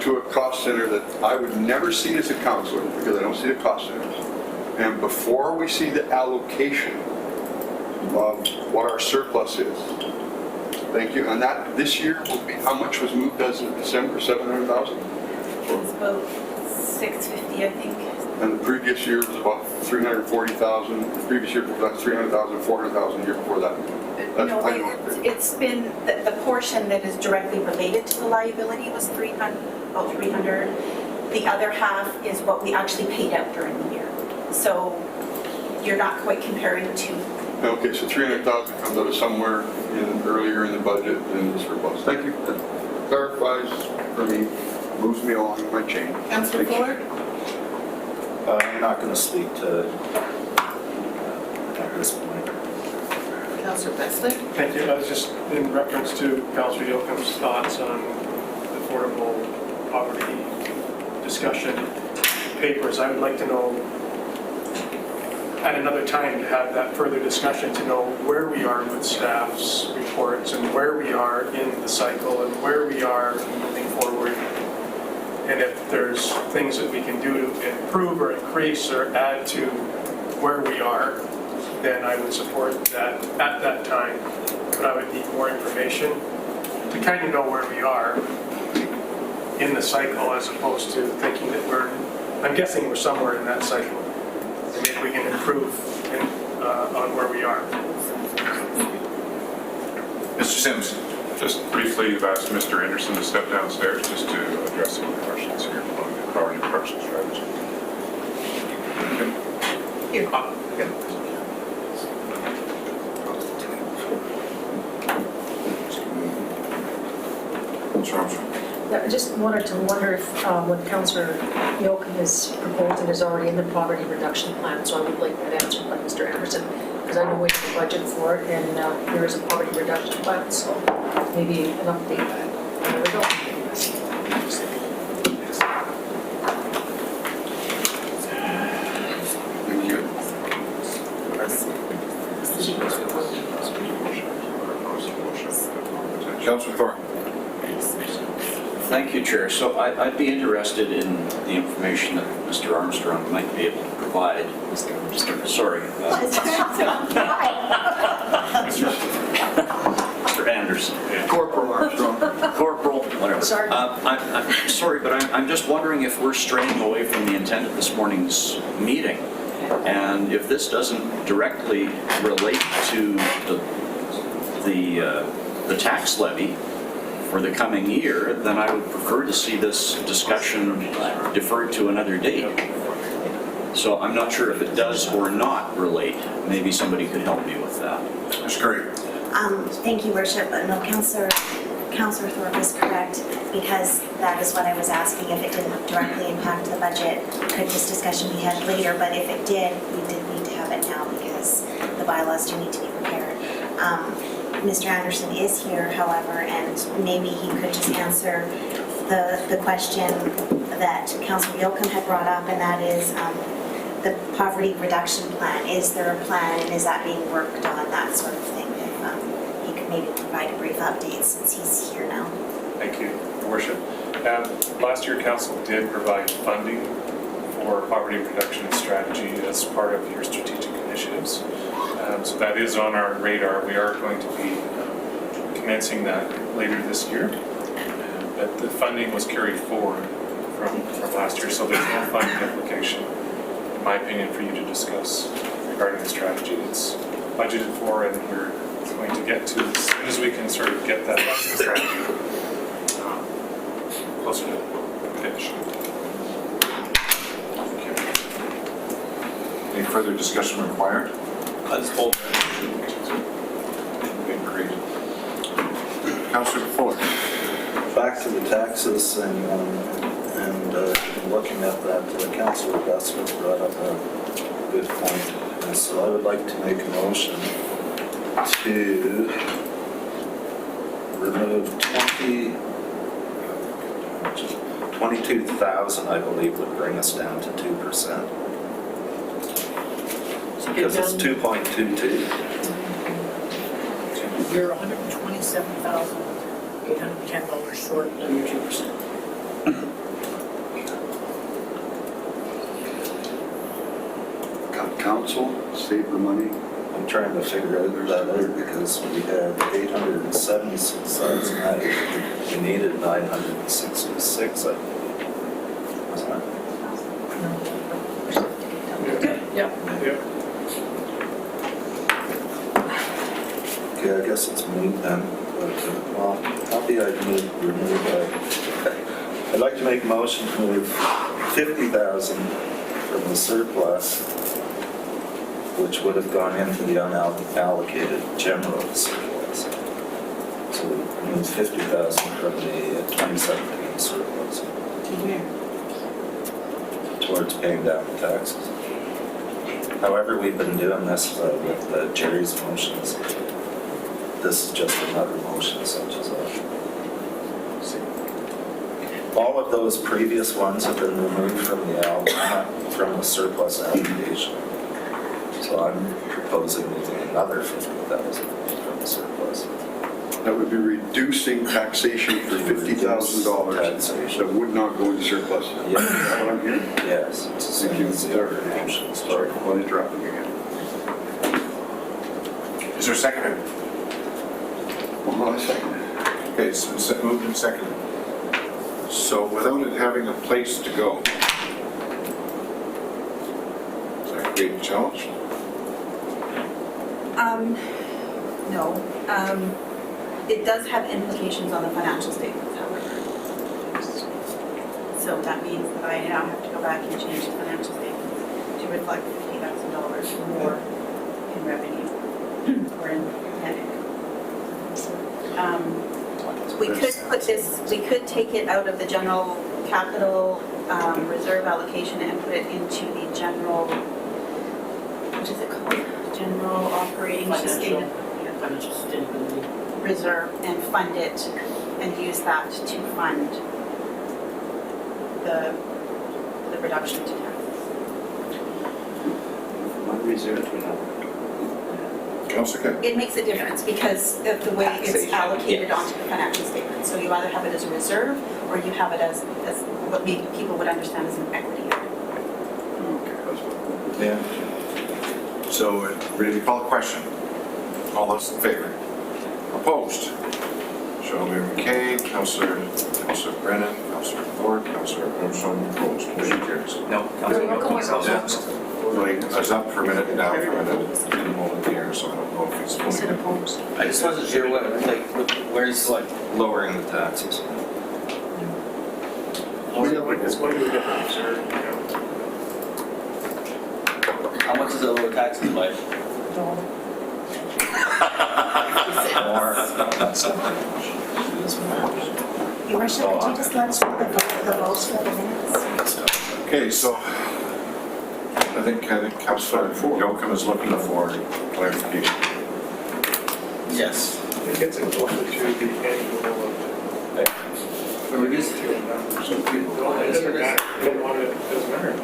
to a cost center that I would never see as a counselor because I don't see the cost centers. And before we see the allocation of what our surplus is, thank you. And that this year will be, how much was moved as of December? 700,000? It's about 650, I think. And the previous year was about 340,000. The previous year was about 300,000, 400,000 the year before that. That's No, I know. it's been, the portion that is directly related to the liability was 300. The other half is what we actually paid out during the year. So you're not quite comparing to. Okay, so 300,000 comes out of somewhere earlier in the budget than the surplus. Thank you. That clarifies for me, moves me along my chain. Councillor Thank you. Fuller? I'm not going to speak to at this point. Councillor Besley? Thank you. I was just in reference to Councillor Yoakum's thoughts on the affordable poverty discussion papers. I would like to know at another time to have that further discussion to know where we are with staff's reports and where we are in the cycle and where we are moving forward. And if there's things that we can do to improve or increase or add to where we are, then I would support that at that time. But I would need more information to kind of know where we are in the cycle as opposed to thinking that I'm guessing we're somewhere in that cycle. And maybe we can improve on where we are. Mr. Sims, just briefly, you've asked Mr. Anderson to step downstairs just to address some of the questions here on the poverty reduction strategy. Here. Councillor Armstrong. Yeah, I just wanted to wonder if what Councillor Yoakum has proposed is already in the poverty reduction plan, so I would like that answered by Mr. Anderson, because I know we have a budget for it, and there is a poverty reduction plan, so maybe an update. There we go. Thank you. Councillor Thorne. Thank you, Chair. So I'd be interested in the information that Mr. Armstrong might be able to provide. Sorry. Mr. Anderson. Corporal Armstrong. Corporal, whatever. Sorry. I'm sorry, but I'm just wondering if we're straying away from the intent of this morning's meeting. And if this doesn't directly relate to the tax levy for the coming year, then I would prefer to see this discussion deferred to another date. So I'm not sure if it does or not relate. Maybe somebody could help me with that. Ms. Curry. Thank you, Worship. But no, Councillor Thorpe is correct, because that is what I was asking. If it didn't directly impact the budget, could this discussion be had later? But if it did, we did need to have it now because the bylaws do need to be prepared. Mr. Anderson is here, however, and maybe he could just answer the question that Councillor Yoakum had brought up, and that is the poverty reduction plan. Is there a plan, and is that being worked on, that sort of thing? If he could maybe provide a brief update since he's here now. Thank you, Your Worship. Last year, Council did provide funding for poverty reduction strategy as part of your strategic initiatives. So that is on our radar. We are going to be commencing that later this year. But the funding was carried forward from last year, so there's no funding application, in my opinion, for you to discuss regarding the strategy. It's budgeted for, and we're going to get to as soon as we can sort of get that strategy closer to finish. Any further discussion required? Let's hold. Agreed. Councillor Fuller. Back to the taxes and looking at that, Councillor Besley brought up a good point. And so I would like to make a motion to remove 22,000, I believe, would bring us down to 2%. Because it's 2.22. You're $127,810 short of your 2%. Council, save the money. I'm trying to figure that out because we had 876,000, we needed 966, I believe. Wasn't it? Yeah. Okay, I guess it's moot then. But, well, happy I'd remove I'd like to make a motion to move 50,000 from the surplus, which would have gone into the unallocated general surplus. So we move 50,000 from the 2017 surplus towards paying down the taxes. However, we've been doing this with Jerry's motions. This is just another motion such as that. All of those previous ones have been removed from the surplus allocation. So I'm proposing moving another 50,000 from the surplus. That would be reducing taxation for $50,000 that would not go into surplus. Yeah. Is that what I'm hearing? Yes, it's the same as the other motions. Sorry, I'll interrupt you again. Is there a second? Well, I second it. Okay, so it's moved and seconded. So without it having a place to go, does that create a challenge? No. It does have implications on the financial statements, however. So that means that I now have to go back and change the financial statements to reflect $50,000 more in revenue or in net income. We could put this, we could take it out of the general capital reserve allocation and put it into the general, what is it called? General operating sustainability Financial sustainability. reserve and fund it and use that to fund the reduction to taxes. What reserve we have? Councillor Kent? It makes a difference because of the way it's Taxation, allocated yes. onto the financial statement. So you either have it as a reserve or you have it as what maybe people would understand as an equity. Yeah. So, ready to call a question? All those in favor? Opposed? Shelby McKay, Councillor Brennan, Councillor Ford, Councillor Armstrong, opposed. Motion carries. No, Councilor Wilkins. Like, I was up for a minute and down for a minute. Didn't hold it here, so I don't know if he's Is it fully. opposed? I just wasn't sure what, like, where's like, Lowering the taxes. It's going to be different, sir. how much is the lower taxes by? Your worship, could you just let us know the votes for the minutes? Okay, so I think Councillor Yoakum is looking for clarification. Yes. It gets it closer to the annual. Or reduce it. It doesn't matter. You don't want it, it doesn't matter.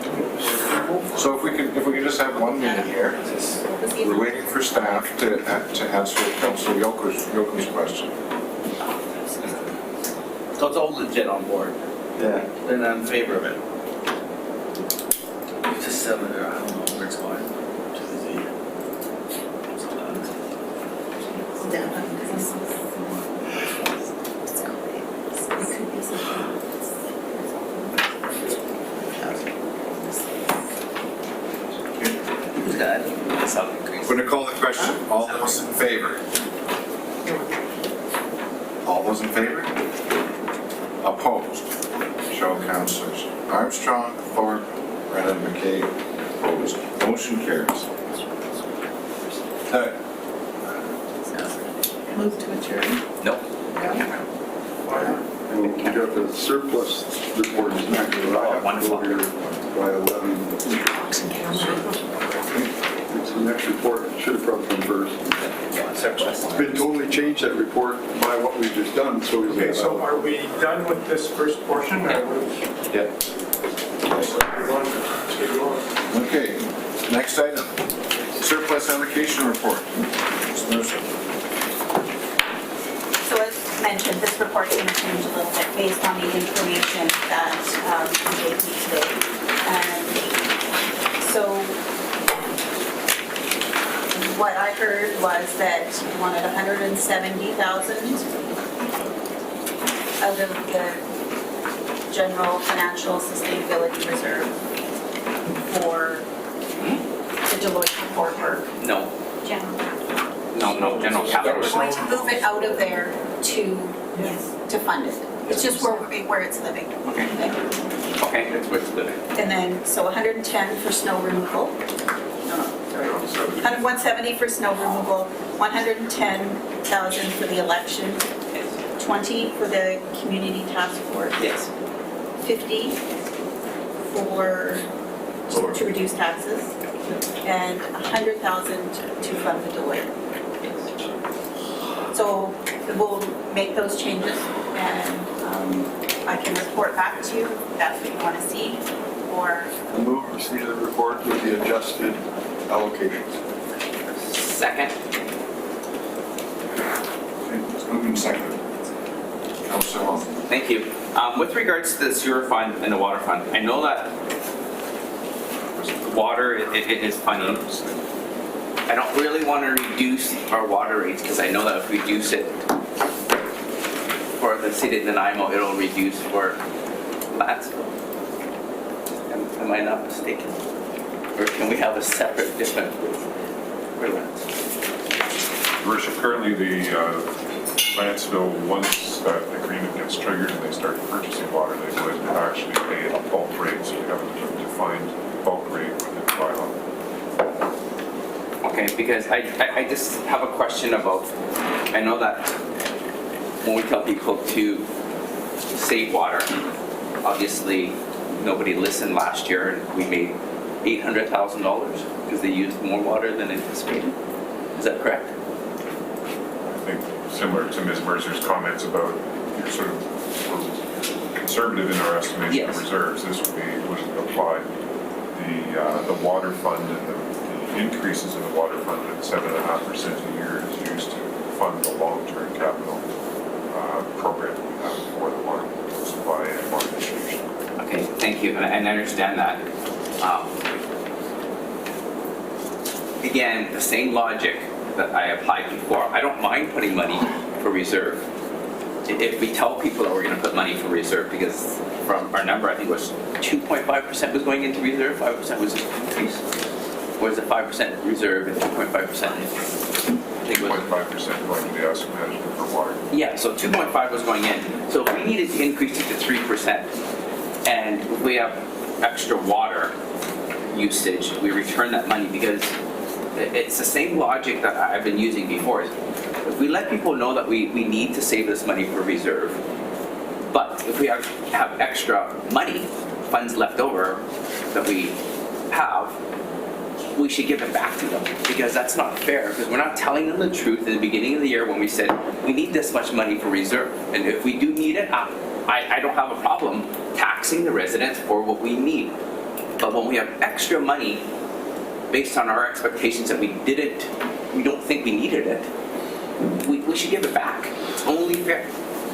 So if we could just have one meeting here, we're waiting for staff to answer Councillor Yoakum's question. So it's all legit on board, Yeah. then I'm in favor of it. Just 7 or I don't know where it's going. It could be something. Who's that? It's not increase. Going to call the question. All those in favor? All those in favor? Opposed? Show of Councillors Armstrong, Thorpe, Brennan, McKay. Opposed. Motion carries. Move to adjourn. No. Well, we got the surplus report is next. I have to go here by 11. It's the next report. It should have probably come first. It's been totally changed, that report, by what we've just done, so is Okay, it. so are we done with this first portion? Or Yeah. we're going to go on? Okay, next item. surplus allocation report. Ms. Mercer. So as mentioned, this report's going to change a little bit based on the information that you gave me today. And so what I heard was that you wanted 170,000 out of the general financial sustainability reserve for the Deloitte report work. No, General. general We're capital. going to move it out of there to fund it. It's just where it's living. Okay, that's where it's living. And then, so 110 for snow removal. No, sorry. 170 for snow removal, 110,000 for the election, 20 for the community task force. Yes. 50 for, to reduce taxes, and 100,000 to fund the Deloitte. So we'll make those changes, and I can report back to you if that's what you want to see, or I move receipt of the report with the adjusted allocations. Second. Okay, it's moved and seconded. Councillor Hall. Thank you. With regards to the sewer fund and the water fund, I know that water, it is funny. I don't really want to reduce our water rates because I know that if we reduce it for the city of Nanaimo, it'll reduce for Lansville. Am I not mistaken? Or can we have a separate different for Lansville? Your Worship, currently the Lansville, once that agreement gets triggered and they start purchasing water, they go ahead and actually pay a bulk rate, so you have a defined bulk rate within the bylaw. Okay, because I just have a question about, I know that when we tell people to save water, obviously nobody listened last year and we made $800,000 because they used more water than anticipated. Is that correct? I think similar to Ms. Mercer's comments about you're sort of we're conservative in our estimation Yes. of reserves, this would apply the water fund and the increases in the water fund at 7.5% a year is used to fund the long-term capital program that we have for the water supply and water distribution. Okay, thank you, and I understand that. Again, the same logic that I applied before. I don't mind putting money for reserve. If we tell people that we're going to put money for reserve, because from our number, I think it was 2.5% was going into reserve, 5% was increase. Or is it 5% reserve and 2.5%? I think it was 2.5% going to the asset management for water. Yeah, so 2.5 was going in. So if we needed to increase it to 3%, and if we have extra water usage, we return that money because it's the same logic that I've been using before. If we let people know that we need to save this money for reserve, but if we have extra money, funds left over that we have, we should give it back to them because that's not fair because we're not telling them the truth in the beginning of the year when we said we need this much money for reserve. And if we do need it, I don't have a problem taxing the residents for what we need. But when we have extra money based on our expectations that we don't think we needed it, we should give it back. It's only fair.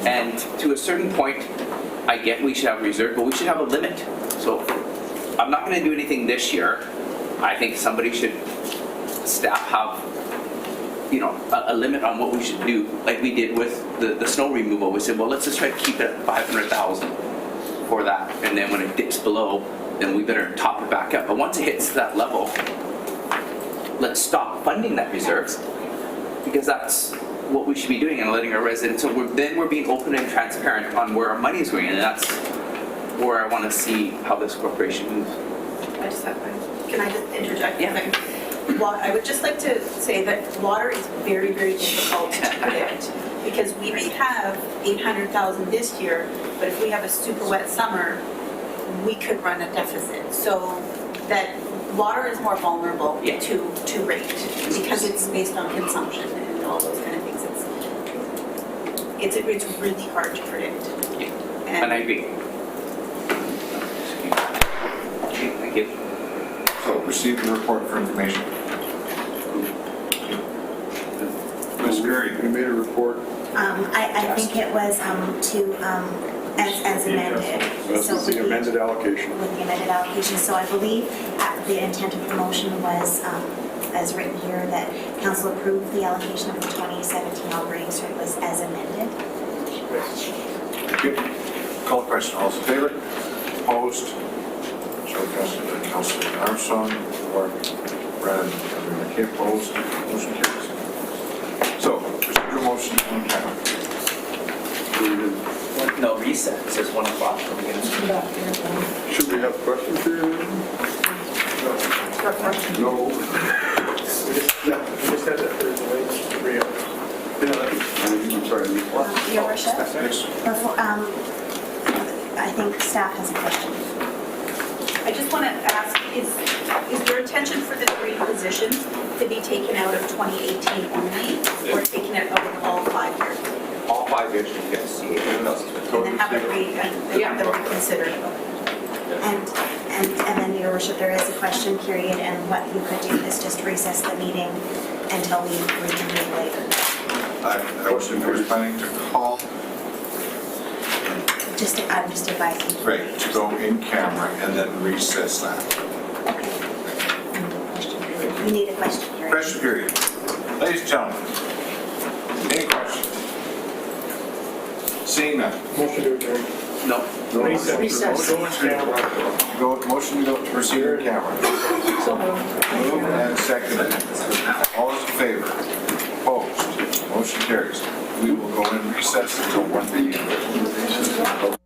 And to a certain point, I get we should have reserve, but we should have a limit. So I'm not going to do anything this year. I think somebody should, staff have, a limit on what we should do, like we did with the snow removal. We said, well, let's just try to keep it at 500,000 for that. And then when it dips below, then we better top it back up. But once it hits that level, let's stop funding that reserve because that's what we should be doing and letting our residents. So we're being open and transparent on where our money is going, and that's where I want to see how this corporation moves. Can I just interject? Yeah. I would just like to say that water is very, very difficult to predict because we may have 800,000 this year, but if we have a super wet summer, we could run a deficit. So that water is more vulnerable to rate because it's based on consumption and all those kind of things. It's really hard to predict. And I agree. Okay, thank you. So receive the report for information. You made a report. I think it was as amended. This So is the amended allocation. with the amended allocation. So I believe the intent of the motion was, as written here, that council approved the allocation of the 2017 operating surplus as amended. Thank you. Call the question. All those in favor? Opposed? Show Councilor Armstrong, or Brad, McKay opposed. Motion carries. So, procedural motion on camera. No, reset, it says 1 o'clock. Are we gonna- Should we have questions here? No. We just had that third delay, 3 hours. I'm sorry. Your worship, Yes. before, I think staff has a question. I just want to ask, is your intention for the 3 positions to be taken out of 2018 only, or taken out of all 5 years? All 5 years you get to see it. And then have it reconsidered? And then, your worship, there is a question period, and what you could do is just recess the meeting until we reconvene later. I was planning to call, I'm just advising. right, to go in camera and then recess that. Okay. Question period. We need a question period. Question period. Ladies and gentlemen, any questions? Seeing none. Motion to adjourn. No. Recess. Motion to go to proceed in camera. Moved and seconded. All those in favor? Opposed? Motion carries. We will go in recess until 1 p.m.